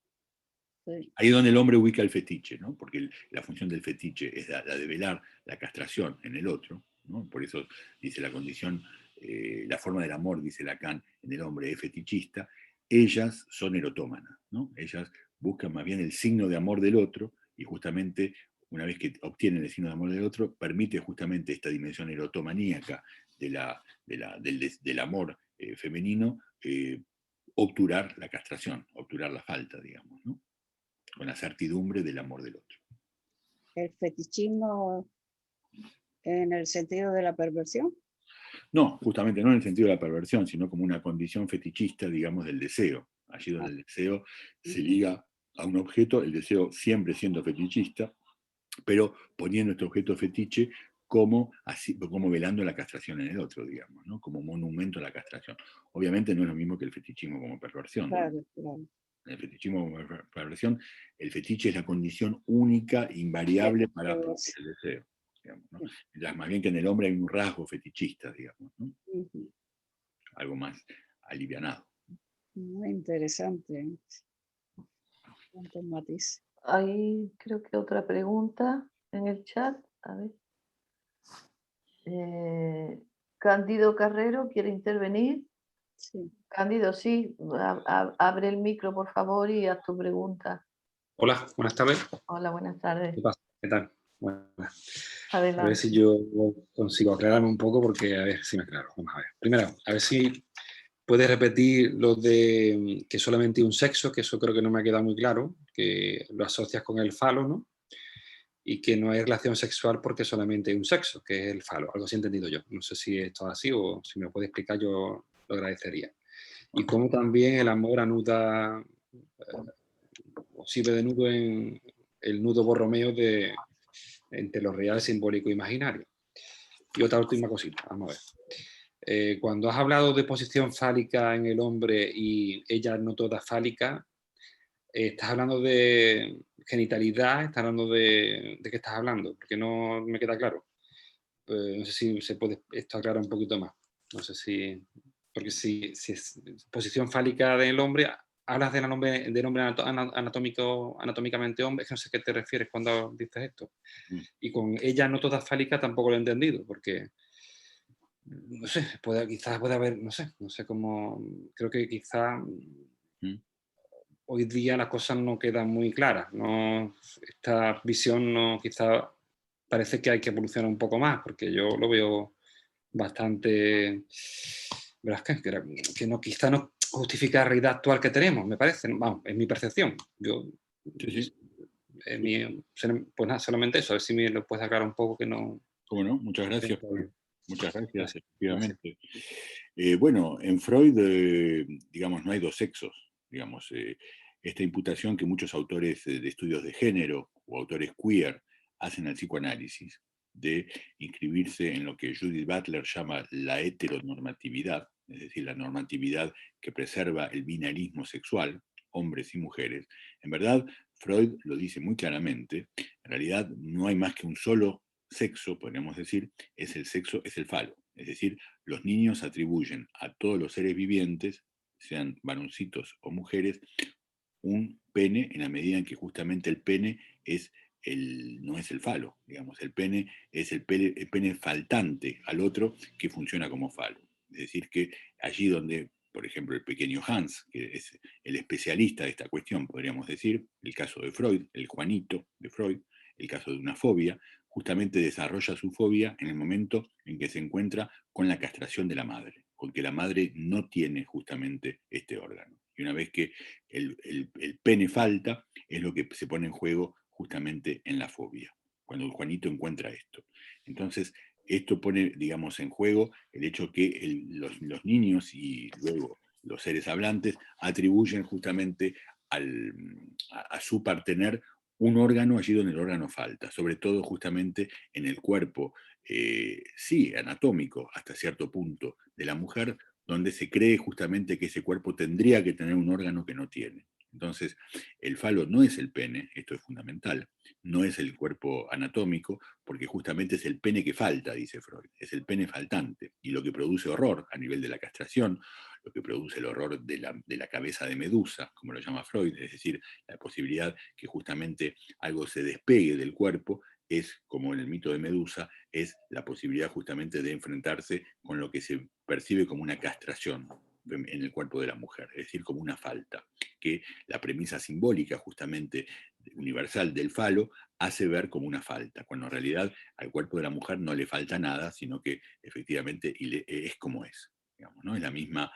Sí. Ahí es donde el hombre ubica el fetiche, ¿no? Porque la función del fetiche es la de velar la castración en el otro, ¿no? Por eso dice la condición, la forma del amor, dice Lacan, en el hombre es fetichista. Ellas son erotómanas, ¿no? Ellas buscan más bien el signo de amor del otro, y justamente una vez que obtienen el signo de amor del otro, permite justamente esta dimensión erotomaníaca del amor femenino, obturar la castración, obturar la falta, digamos, ¿no? Con la certidumbre del amor del otro. El fetichismo en el sentido de la perversión. No, justamente no en el sentido de la perversión, sino como una condición fetichista, digamos, del deseo. Allí donde el deseo se liga a un objeto, el deseo siempre siendo fetichista, pero poniendo este objeto fetiche como velando la castración en el otro, digamos, ¿no? Como monumento a la castración. Obviamente no es lo mismo que el fetichismo como perversión, ¿no? Claro, claro. El fetichismo como perversión, el fetiche es la condición única, invariable para producir el deseo, digamos, ¿no? Mientras más bien que en el hombre hay un rasgo fetichista, digamos, ¿no? Algo más alivianado. Muy interesante. Cuántos matices. Hay creo que otra pregunta en el chat. A ver. Cándido Carrero quiere intervenir. Sí. Cándido, sí. Abre el micro, por favor, y haz tu pregunta. Hola, buenas tardes. Hola, buenas tardes. ¿Qué pasa? ¿Qué tal? Bueno, a ver Adelante. si yo consigo aclararme un poco, porque a ver si me aclaro. Vamos a ver. Primero, a ver si puedes repetir lo de que solamente hay un sexo, que eso creo que no me ha quedado muy claro, que lo asocias con el falo, ¿no? Y que no hay relación sexual porque solamente hay un sexo, que es el falo. Algo así he entendido yo. No sé si esto es así, o si me lo puede explicar, yo lo agradecería. Y cómo también el amor anuda, o sirve de nudo en el nudo borromeo entre lo real, simbólico e imaginario. Y otra última cosita, vamos a ver. Cuando has hablado de posición fálica en el hombre y ella no toda fálica, ¿estás hablando de genitalidad? ¿Estás hablando de qué estás hablando? Porque no me queda claro. No sé si se puede esto aclarar un poquito más. No sé si... Porque si es posición fálica del hombre, hablas del hombre anatómicamente hombre, es que no sé a qué te refieres cuando dices esto. Y con ella no toda fálica tampoco lo he entendido, porque no sé, quizás puede haber, no sé cómo, creo que quizás hoy día las cosas no quedan muy claras. No, esta visión no, quizá parece que hay que evolucionar un poco más, porque yo lo veo bastante, ¿verdad? Que no, quizá no justifica la realidad actual que tenemos, me parece. Vamos, es mi percepción. Yo, Sí, sí. pues nada, solamente eso, a ver si me lo puedes aclarar un poco, que no... ¿Cómo no? Muchas gracias. Está bien. Muchas gracias, Gracias. efectivamente. Bueno, en Freud, digamos, no hay dos sexos. Digamos, esta imputación que muchos autores de estudios de género o autores queer hacen al psicoanálisis, de inscribirse en lo que Judith Butler llama la heteronormatividad, es decir, la normatividad que preserva el binarismo sexual, hombres y mujeres. En verdad, Freud lo dice muy claramente, en realidad no hay más que un solo sexo, podríamos decir, es el sexo, es el falo. Es decir, los niños atribuyen a todos los seres vivientes, sean varoncitos o mujeres, un pene en la medida en que justamente el pene no es el falo, digamos, el pene es el pene faltante al otro que funciona como falo. Es decir, que allí donde, por ejemplo, el pequeño Hans, que es el especialista de esta cuestión, podríamos decir, el caso de Freud, el Juanito de Freud, el caso de una fobia, justamente desarrolla su fobia en el momento en que se encuentra con la castración de la madre, con que la madre no tiene justamente este órgano. Y una vez que el pene falta, es lo que se pone en juego justamente en la fobia, cuando el Juanito encuentra esto. Entonces, esto pone, digamos, en juego el hecho que los niños y luego los seres hablantes atribuyen justamente a su partener un órgano allí donde el órgano falta, sobre todo justamente en el cuerpo, sí, anatómico hasta cierto punto de la mujer, donde se cree justamente que ese cuerpo tendría que tener un órgano que no tiene. Entonces, el falo no es el pene, esto es fundamental, no es el cuerpo anatómico, porque justamente es el pene que falta, dice Freud, es el pene faltante, y lo que produce horror a nivel de la castración, lo que produce el horror de la cabeza de Medusa, como lo llama Freud, es decir, la posibilidad que justamente algo se despegue del cuerpo, es, como en el mito de Medusa, es la posibilidad justamente de enfrentarse con lo que se percibe como una castración en el cuerpo de la mujer, es decir, como una falta, que la premisa simbólica justamente universal del falo hace ver como una falta, cuando en realidad al cuerpo de la mujer no le falta nada, sino que efectivamente es como es, digamos, ¿no? Es la misma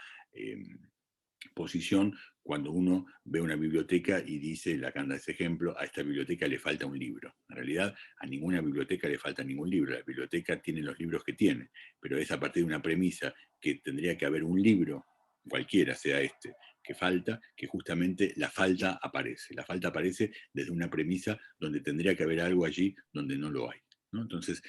posición cuando uno ve una biblioteca y dice, Lacan da ese ejemplo, a esta biblioteca le falta un libro. En realidad, a ninguna biblioteca le falta ningún libro. La biblioteca tiene los libros que tiene, pero es a partir de una premisa que tendría que haber un libro, cualquiera sea este, que falta, que justamente la falta aparece. La falta aparece desde una premisa donde tendría que haber algo allí donde no lo hay, ¿no? Entonces,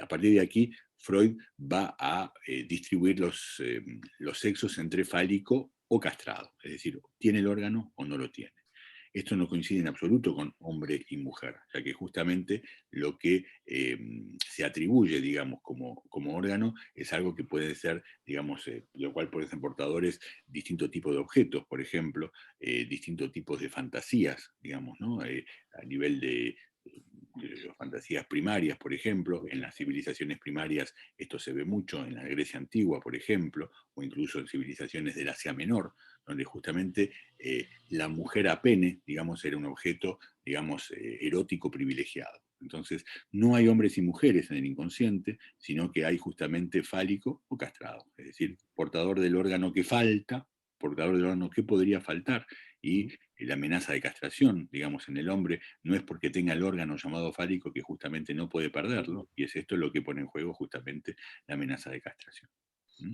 a partir de aquí, Freud va a distribuir los sexos entre fálico o castrado, es decir, tiene el órgano o no lo tiene. Esto no coincide en absoluto con hombre y mujer, ya que justamente lo que se atribuye, digamos, como órgano es algo que puede ser, digamos, lo cual pueden ser portadores distintos tipos de objetos, por ejemplo, distintos tipos de fantasías, digamos, ¿no? A nivel de fantasías primarias, por ejemplo, en las civilizaciones primarias esto se ve mucho, en la Grecia antigua, por ejemplo, o incluso en civilizaciones del Asia Menor, donde justamente la mujer a pene, digamos, era un objeto, digamos, erótico privilegiado. Entonces, no hay hombres y mujeres en el inconsciente, sino que hay justamente fálico o castrado, es decir, portador del órgano que falta, portador del órgano que podría faltar, y la amenaza de castración, digamos, en el hombre, no es porque tenga el órgano llamado fálico que justamente no puede perderlo, y es esto lo que pone en juego justamente la amenaza de castración.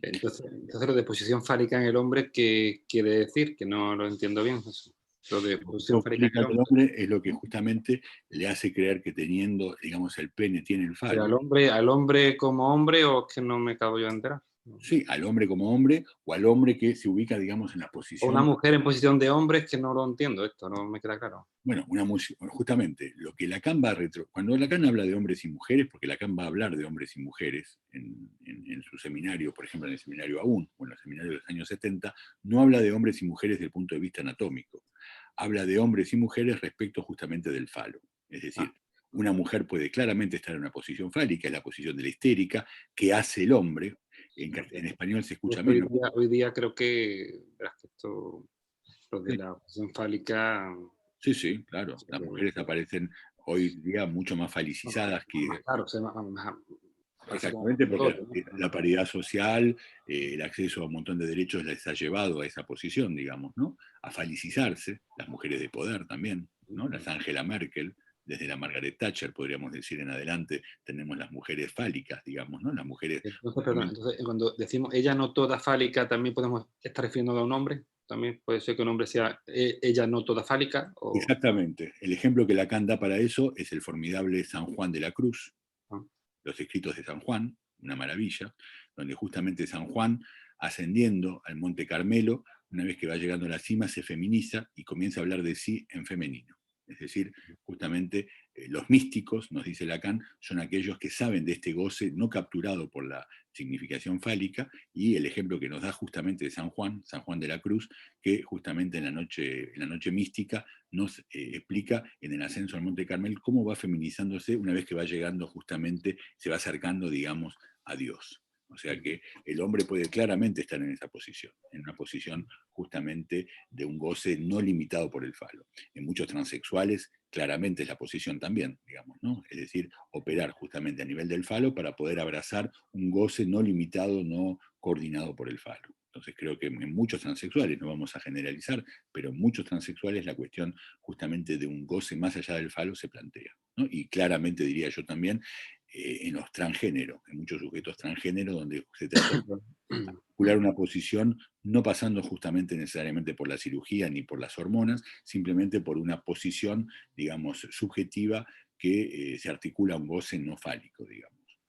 Entonces, lo de posición fálica en el hombre, ¿qué quiere decir? Que no lo entiendo bien. Eso. Lo de posición fálica en el hombre. Hombre es lo que justamente le hace creer que teniendo, digamos, el pene tiene el falo. ¿Al hombre como hombre o es que no me acabo yo de enterar? Sí, al hombre como hombre o al hombre que se ubica, digamos, en la O posición... una mujer en posición de hombre, es que no lo entiendo esto, no me queda claro. Bueno, justamente lo que Lacan va a cuando Lacan habla de hombres y mujeres, porque Lacan va a hablar de hombres y mujeres en su seminario, por ejemplo en el seminario AUN o en los seminarios de los años 70, no habla de hombres y mujeres desde el punto de vista anatómico, habla de hombres y mujeres respecto justamente del falo. Es decir, una mujer puede claramente estar en una posición fálica, es la posición de la histérica, que hace el hombre. En español se escucha menos. Hoy día creo que, verás que esto Los de la posición fálica. Sí, sí, claro. Las mujeres aparecen hoy día mucho más falicizadas que... Claro, más, Exactamente, porque la paridad social, el acceso a un montón de derechos les ha llevado a esa posición, digamos, ¿no? A falicizarse, las mujeres de poder también, ¿no? Las Angela Merkel, desde la Margaret Thatcher, podríamos decir en adelante, tenemos las mujeres fálicas, digamos, ¿no? Las mujeres... Entonces, perdón, entonces, cuando decimos ella no toda fálica, ¿también podemos estar refiriéndonos a un hombre? ¿También puede ser que un hombre sea ella no toda fálica? O... Exactamente. El ejemplo que Lacan da para eso es el formidable San Juan de la Cruz, Ah. Los escritos de San Juan, una maravilla, donde justamente San Juan, ascendiendo al Monte Carmelo, una vez que va llegando a la cima, se feminiza y comienza a hablar de sí en femenino. Es decir, justamente los místicos, nos dice Lacan, son aquellos que saben de este goce no capturado por la significación fálica, y el ejemplo que nos da justamente de San Juan de la Cruz, que justamente en la noche mística nos explica en el ascenso al Monte Carmel cómo va feminizándose una vez que va llegando justamente, se va acercando, digamos, a Dios. O sea que el hombre puede claramente estar en esa posición, en una posición justamente de un goce no limitado por el falo. En muchos transexuales claramente es la posición también, digamos, ¿no? Es decir, operar justamente a nivel del falo para poder abrazar un goce no limitado, no coordinado por el falo. Entonces creo que en muchos transexuales, no vamos a generalizar, pero en muchos transexuales la cuestión justamente de un goce más allá del falo se plantea, ¿no? Y claramente diría yo también en los transgéneros, en muchos sujetos transgéneros donde se trata de articular una posición no pasando justamente necesariamente por la cirugía ni por las hormonas, simplemente por una posición, digamos, subjetiva que se articula a un goce no fálico, digamos.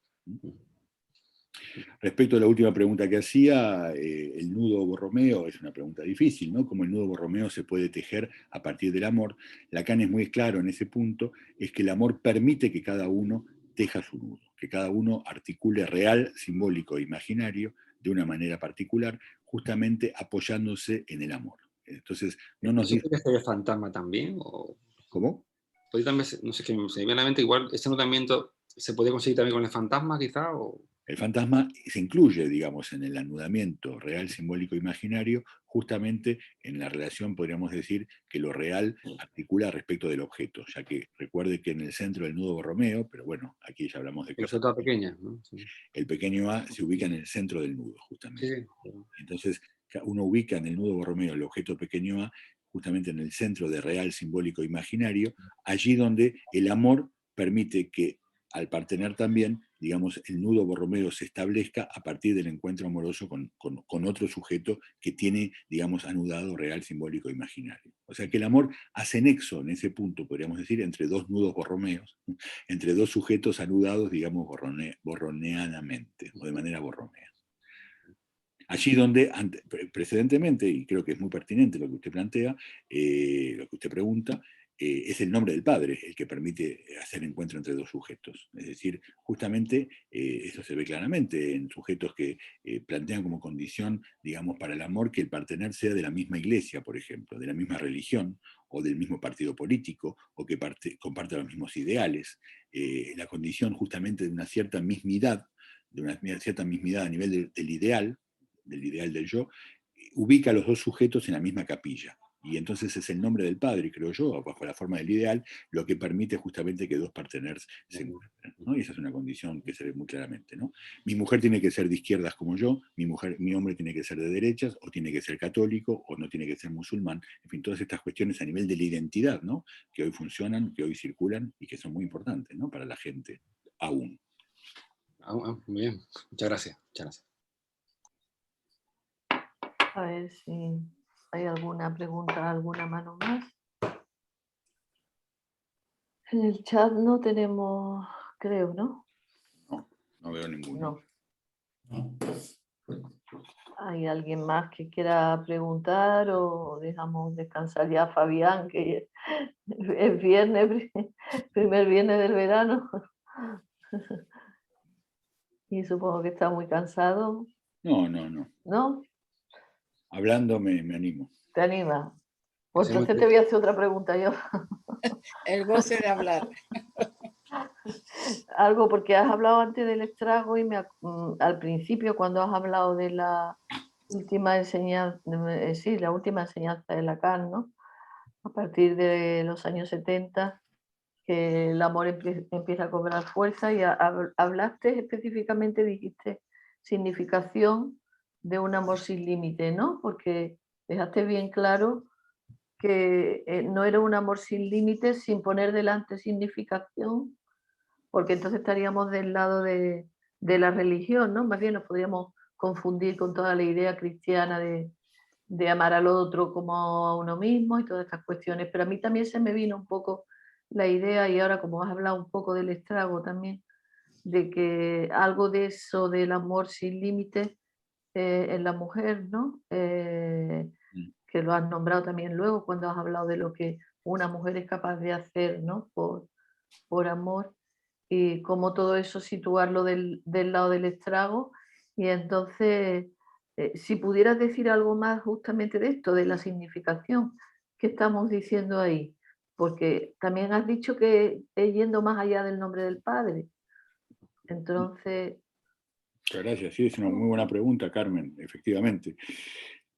Respecto a la última pregunta que hacía, el nudo Borromeo es una pregunta difícil, ¿no? Cómo el nudo Borromeo se puede tejer a partir del amor. Lacan es muy claro en ese punto, es que el amor permite que cada uno teja su nudo, que cada uno articule real, simbólico e imaginario de una manera particular, justamente apoyándose en el amor. Entonces, no nos ¿Eso dice... puede ser el fantasma también? ¿O... ¿Cómo? Puede también, no sé, que se me viene a la mente, igual ese anudamiento se puede conseguir también con el fantasma, quizá, o... El fantasma se incluye, digamos, en el anudamiento real, simbólico, imaginario, justamente en la relación, podríamos decir, que lo real articula respecto del objeto, ya que recuerde que en el centro del nudo Borromeo, pero bueno, aquí ya hablamos de La cosas... flota pequeña, ¿no? Sí. El pequeño A se ubica en el centro del nudo, justamente. Sí, sí. Entonces, uno ubica en el nudo Borromeo el objeto pequeño A, justamente en el centro de real, simbólico, imaginario, allí donde el amor permite que, al partener también, digamos, el nudo Borromeo se establezca a partir del encuentro amoroso con otro sujeto que tiene, digamos, anudado real, simbólico, imaginario. O sea que el amor hace nexo en ese punto, podríamos decir, entre dos nudos borromeos, entre dos sujetos anudados, digamos, borroneanamente, o de manera borromea. Allí donde precedentemente, y creo que es muy pertinente lo que usted plantea, lo que usted pregunta, es el nombre del padre el que permite hacer encuentro entre dos sujetos. Es decir, justamente eso se ve claramente en sujetos que plantean como condición, digamos, para el amor que el partener sea de la misma iglesia, por ejemplo, de la misma religión, o del mismo partido político, o que comparte los mismos ideales. La condición justamente de una cierta mismidad, a nivel del ideal del yo, ubica a los dos sujetos en la misma capilla. Y entonces es el nombre del padre, creo yo, bajo la forma del ideal, lo que permite justamente que dos parteners se encuentren, ¿no? Y esa es una condición que se ve muy claramente, ¿no? Mi mujer tiene que ser de izquierdas como yo, mi hombre tiene que ser de derechas, o tiene que ser católico, o no tiene que ser musulmán. En fin, todas estas cuestiones a nivel de la identidad, ¿no? Que hoy funcionan, que hoy circulan y que son muy importantes, ¿no? Para la gente, aún. Muy bien, muchas gracias, muchas gracias. A ver si hay alguna pregunta, alguna mano más. En el chat no tenemos, creo, ¿no? No veo ninguno. No. ¿Hay alguien más que quiera preguntar o dejamos descansar ya a Fabián, que es viernes, primer viernes del verano? Y supongo que está muy cansado. No. ¿No? Hablando me animo. ¿Te anima? Pues entonces te voy a hacer otra pregunta yo. El goce de hablar. Algo, porque has hablado antes del estrago y al principio cuando has hablado última enseñanza, sí, la última enseñanza de Lacan, ¿no? A partir de los años 70, que el amor empieza a cobrar fuerza y hablaste específicamente, dijiste, significación de un amor sin límite, ¿no? Porque dejaste bien claro que no era un amor sin límites, sin poner delante significación, porque entonces estaríamos del lado de la religión, ¿no? Más bien nos podríamos confundir con toda la idea cristiana de amar al otro como a uno mismo y todas estas cuestiones. Pero a mí también se me vino un poco la idea, y ahora como has hablado un poco del estrago también, de que algo de eso del amor sin límites en la mujer, ¿no? Mm. Que lo has nombrado también luego cuando has hablado de lo que una mujer es capaz de hacer, ¿no? Por amor, y cómo todo eso situarlo del lado del estrago. Y entonces, si pudieras decir algo más justamente de esto, de la significación que estamos diciendo ahí, porque también has dicho que es yendo más allá del nombre del Padre. Entonces, Muchas gracias. Sí, es una muy buena pregunta, Carmen, efectivamente.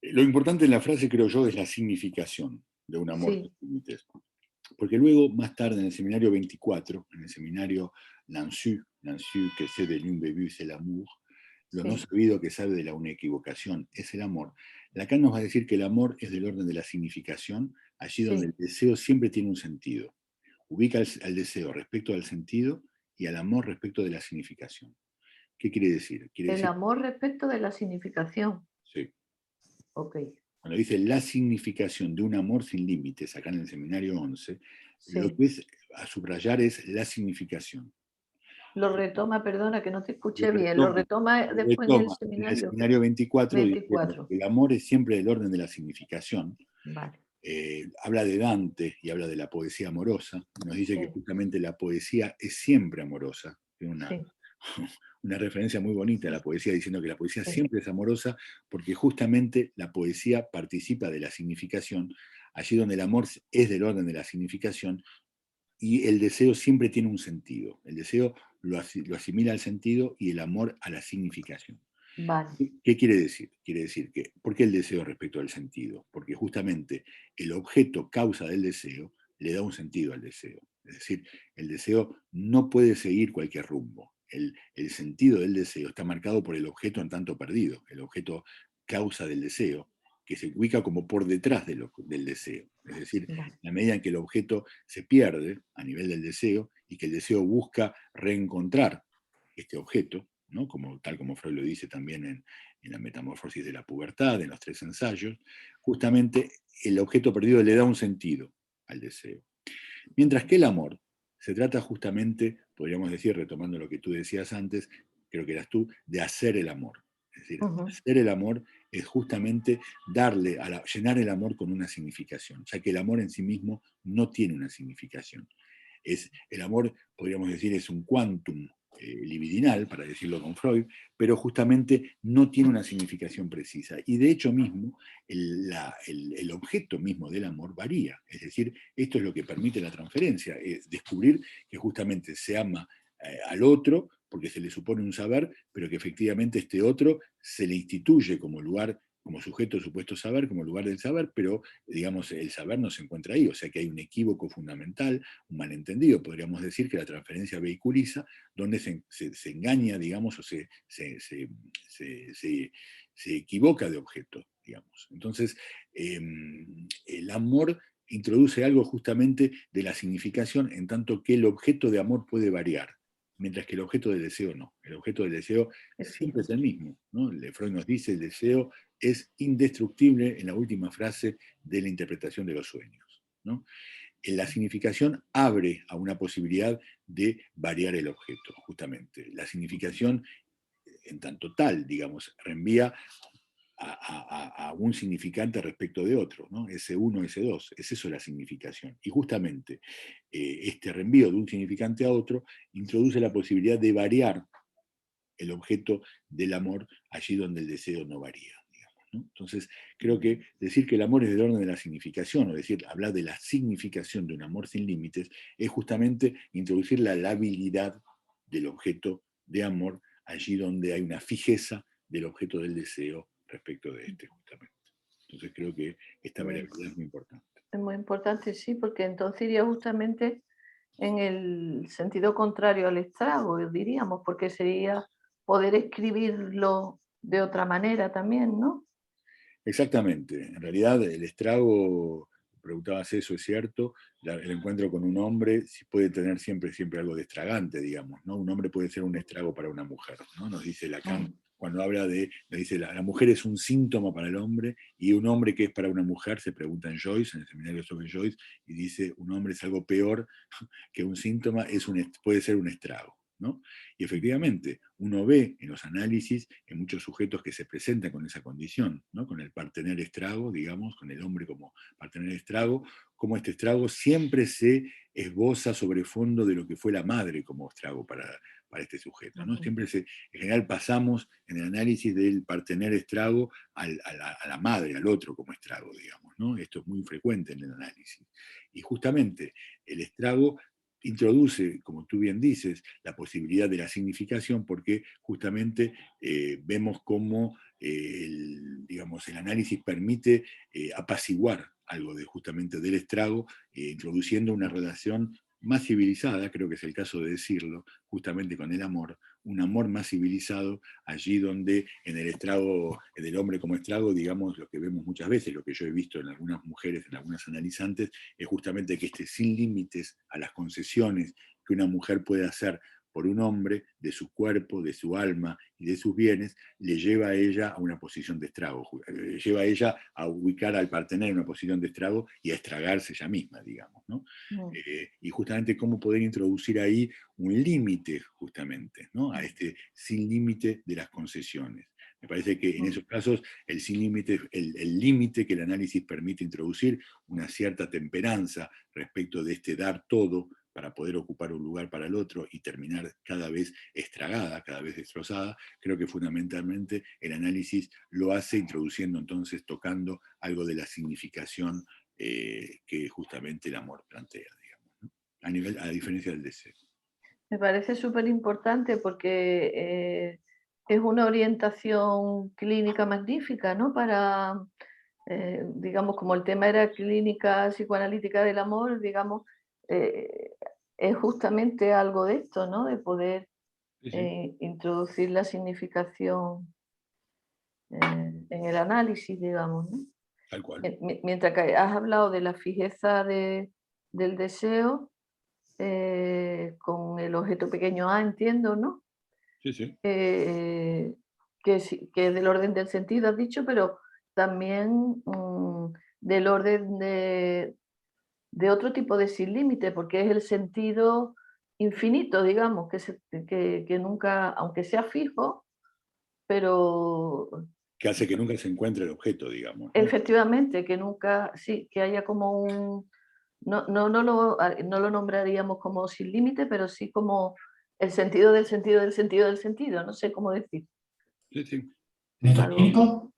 Lo importante en la frase, creo yo, es la significación de un amor sin sí, límites. Porque luego, más tarde, en el seminario 24, en el seminario Lanzu, que sé de l'un bébu, c'est l'amour, lo no sí, sabido que sabe de la una equivocación, es el amor. Lacan nos va a decir que el amor es del orden de la significación, allí donde el sí. deseo siempre tiene un sentido. Ubica al deseo respecto al sentido y al amor respecto de la significación. ¿Qué quiere decir? Quiere El decir, amor respecto de la significación. sí, Ok, cuando dice la significación de un amor sin límites, acá en el seminario 11, lo sí. que es a subrayar es la significación. Lo retoma, perdona que no te Lo escuché bien, lo retoma, retoma lo después en el retoma en el seminario seminario 24 diciendo 24. que el amor es siempre del orden de la significación. Vale, Habla de Dante y habla de la poesía amorosa. Nos dice que sí, justamente la poesía es siempre amorosa. Tiene sí, una referencia muy bonita a la poesía diciendo que la poesía sí, siempre es amorosa porque justamente la poesía participa de la significación, allí donde el amor es del orden de la significación y el deseo siempre tiene un sentido. El deseo lo asimila al sentido y el amor a la significación. vale, ¿Qué quiere decir? Quiere decir que, ¿por qué el deseo respecto al sentido? Porque justamente el objeto causa del deseo le da un sentido al deseo. Es decir, el deseo no puede seguir cualquier rumbo. El sentido del deseo está marcado por el objeto en tanto perdido, el objeto causa del deseo, que se ubica como por detrás del deseo. Es decir, en vale, la medida en que el objeto se pierde a nivel del deseo y que el deseo busca reencontrar este objeto, ¿no? Tal como Freud lo dice también en la metamorfosis de la pubertad, en los 3 ensayos, justamente el objeto perdido le da un sentido al deseo. Mientras que el amor se trata justamente, podríamos decir, retomando lo que tú decías antes, creo que eras tú, de hacer el amor. Es decir, ujú, hacer el amor es justamente llenar el amor con una significación, ya que el amor en sí mismo no tiene una significación. El amor, podríamos decir, es un quantum libidinal, para decirlo con Freud, pero justamente no tiene una significación precisa. Y de hecho mismo, el objeto mismo del amor varía. Es decir, esto es lo que permite la transferencia, es descubrir que justamente se ama al otro porque se le supone un saber, pero que efectivamente este otro se le instituye como lugar, como sujeto de supuesto saber, como lugar del saber, pero digamos el saber no se encuentra ahí, o sea que hay un equívoco fundamental, un malentendido, podríamos decir que la transferencia vehiculiza, donde se engaña, digamos, o se equivoca de objeto, digamos. Entonces, el amor introduce algo justamente de la significación, en tanto que el objeto de amor puede variar, mientras que el objeto del deseo no. El objeto del deseo es siempre fijo. es el mismo, ¿no? Freud nos dice, el deseo es indestructible en la última frase de la interpretación de los sueños, ¿no? La significación abre a una posibilidad de variar el objeto, justamente. La significación, en tanto tal, digamos, reenvía a un significante respecto de otro, ¿no? S1, S2, es eso la significación. Y justamente este reenvío de un significante a otro introduce la posibilidad de variar el objeto del amor allí donde el deseo no varía. ¿No? Entonces, creo que decir que el amor es del orden de la significación, o decir, hablar de la significación de un amor sin límites, es justamente introducir la labilidad del objeto de amor allí donde hay una fijeza del objeto del deseo respecto de este, justamente. Entonces creo que esta variabilidad es muy importante. Es muy importante, sí, porque entonces iría justamente en el sentido contrario al estrago, diríamos, porque sería poder escribirlo de otra manera también, ¿no? Exactamente. En realidad, el estrago, preguntabas eso, es cierto, el encuentro con un hombre sí puede tener siempre algo de estragante, digamos, ¿no? Un hombre puede ser un estrago para una mujer, ¿no? Nos dice Lacan, cuando habla de, nos dice, la mujer es un síntoma para el hombre, y un hombre que es para una mujer, se pregunta en Joyce, en el seminario sobre Joyce, y dice, un hombre es algo peor que un síntoma, puede ser un estrago, ¿no? Y efectivamente, uno ve en los análisis en muchos sujetos que se presentan con esa condición, ¿no? Con el partener estrago, digamos, con el hombre como partener estrago, como este estrago siempre se esboza sobre fondo de lo que fue la madre como estrago para este sujeto, ¿no? Siempre en general pasamos en el análisis del partener estrago a la madre, al otro como estrago, digamos, ¿no? Esto es muy frecuente en el análisis. Y justamente el estrago introduce, como tú bien dices, la posibilidad de la significación, porque justamente vemos cómo digamos, el análisis permite apaciguar algo justamente del estrago, introduciendo una relación más civilizada, creo que es el caso de decirlo, justamente con el amor, un amor más civilizado, allí donde en el estrago, en el hombre como estrago, digamos, lo que vemos muchas veces, lo que yo he visto en algunas mujeres, en algunas analizantes, es justamente que sin límites a las concesiones que una mujer puede hacer por un hombre, de su cuerpo, de su alma y de sus bienes, le lleva a ella a una posición de estrago, lleva a ella a ubicar al partener en una posición de estrago y a estragarse ella misma, digamos, ¿no? Y justamente cómo poder introducir ahí un límite, justamente, ¿no? A este sin límite de las concesiones. Me parece que en esos casos el sin límite, el límite que el análisis permite introducir, una cierta temperanza respecto de este dar todo para poder ocupar un lugar para el otro y terminar cada vez estragada, cada vez destrozada, creo que fundamentalmente el análisis lo hace introduciendo entonces, tocando algo de la significación que justamente el amor plantea, digamos, ¿no? A diferencia del deseo. Me parece súper importante porque es una orientación clínica magnífica, ¿no? Para, digamos, como el tema era clínica psicoanalítica del amor, digamos, es justamente algo de esto, ¿no? De poder introducir la significación en el análisis, digamos, ¿no? Tal cual. Mientras que has hablado de la fijeza del deseo, con el objeto pequeño A, entiendo, ¿no? Sí, sí. Que es del orden del sentido, has dicho, pero también del orden de otro tipo de sin límite, porque es el sentido infinito, digamos, que nunca, aunque sea fijo, pero Que hace que nunca se encuentre el objeto, digamos, ¿no? efectivamente, que nunca, sí, que haya como un, no lo nombraríamos como sin límite, pero sí como el sentido del sentido del sentido del sentido, no sé cómo decir. Sí, sí. ¿Metonímico?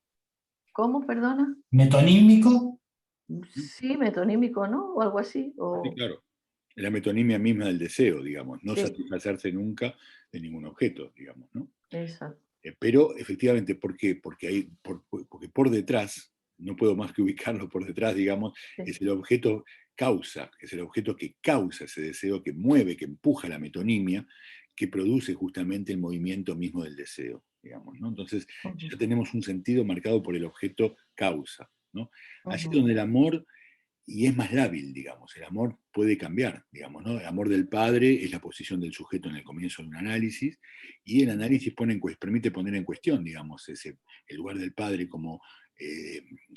¿Cómo, perdona? ¿Metonímico? Sí, metonímico, ¿no? O algo así. Sí, claro. La metonimia misma del deseo, digamos, no Sí. satisfacerse nunca de ningún objeto, digamos, ¿no? Exacto. Pero efectivamente, ¿por qué? Porque por detrás, no puedo más que ubicarlo por detrás, digamos, Sí. es el objeto causa, es el objeto que causa ese deseo, que mueve, que empuja la metonimia, que produce justamente el movimiento mismo del deseo, digamos, ¿no? Entonces, ya tenemos un sentido marcado por el objeto causa, ¿no? Así es donde el amor, y es más lábil, digamos, el amor puede cambiar, digamos, ¿no? El amor del padre es la posición del sujeto en el comienzo de un análisis, y el análisis permite poner en cuestión, digamos, el lugar del padre como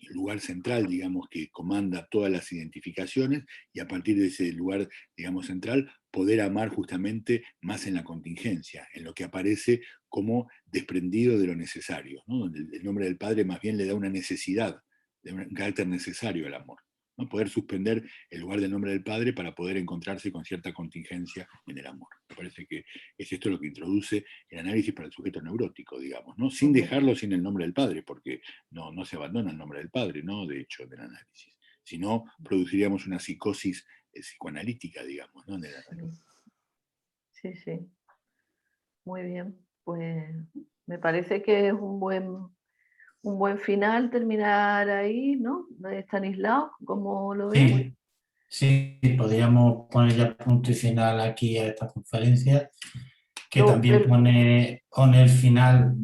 lugar central, digamos, que comanda todas las identificaciones, y a partir de ese lugar, digamos, central, poder amar justamente más en la contingencia, en lo que aparece como desprendido de lo necesario, ¿no? Donde el nombre del padre más bien le da una necesidad, de un carácter necesario al amor, ¿no? Poder suspender el lugar del nombre del padre para poder encontrarse con cierta contingencia en el amor. Me parece que es esto lo que introduce el análisis para el sujeto neurótico, digamos, ¿no? Sin dejarlo sin el nombre del padre, porque no se abandona el nombre del padre, ¿no? De hecho, del análisis. Si no, produciríamos una psicosis psicoanalítica, digamos, ¿no? Sí, muy bien. Pues me parece que es un un buen final terminar ahí, ¿no? Estanislao, ¿cómo lo ves? Sí, podríamos poner ya punto y final aquí a esta conferencia, que No, también pero- pone el final,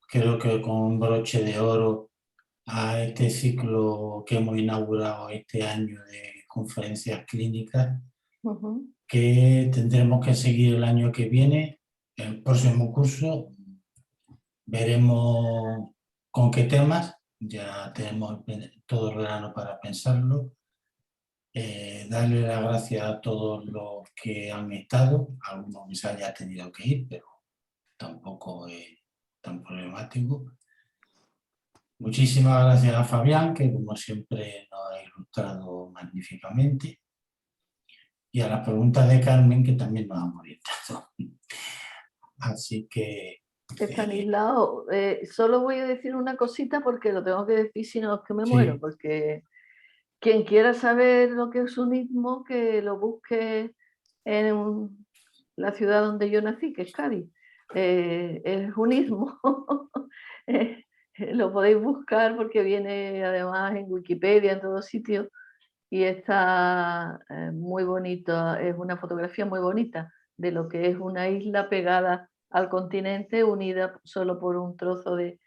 creo que con un broche de oro, a este ciclo que hemos inaugurado este año de conferencias clínicas, Ujú. que tendremos que seguir el año que viene, el próximo curso. Veremos con qué temas, ya tenemos todo el verano para pensarlo. Darle las gracias a todos los que han estado, algunos quizás ya han tenido que ir, pero tampoco es tan problemático. Muchísimas gracias a Fabián, que como siempre nos ha ilustrado magníficamente, y a las preguntas de Carmen, que también nos han orientado. Así que... Estanislao, solo voy a decir una cosita porque lo tengo que decir, si no es que me Sí. muero, porque quien quiera saber lo que es unismo, que lo busque en la ciudad donde yo nací, que es Cádiz. Es unismo. Lo podéis buscar porque viene además en Wikipedia, en todos sitios, y está muy bonito, es una fotografía muy bonita de lo que es una isla pegada al continente, unida solo por un trozo de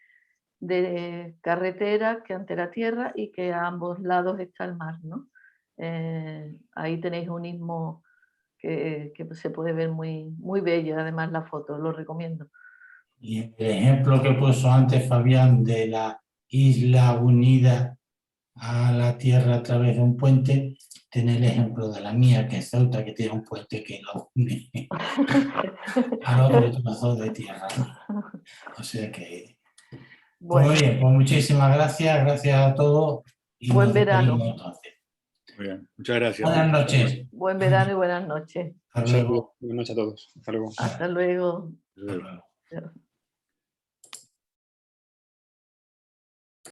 carretera que ante la tierra y que a ambos lados está el mar, ¿no? Ahí tenéis un istmo que se puede ver muy, muy bello, además la foto, lo recomiendo. Y el ejemplo que puso antes Fabián de la isla unida a la tierra a través de un puente, tiene el ejemplo de la mía, que es Ceuta, que tiene un puente que lo une al otro trozo de tierra. O sea que... Bueno, Muy bien, pues muchísimas gracias a todos y buen nos verano. despedimos entonces. Muy bien, muchas gracias. Buenas noches. Buen verano y buenas noches. Hasta Muchas luego. buenas noches a todos. Hasta luego. Hasta luego. Hasta luego. Hasta luego.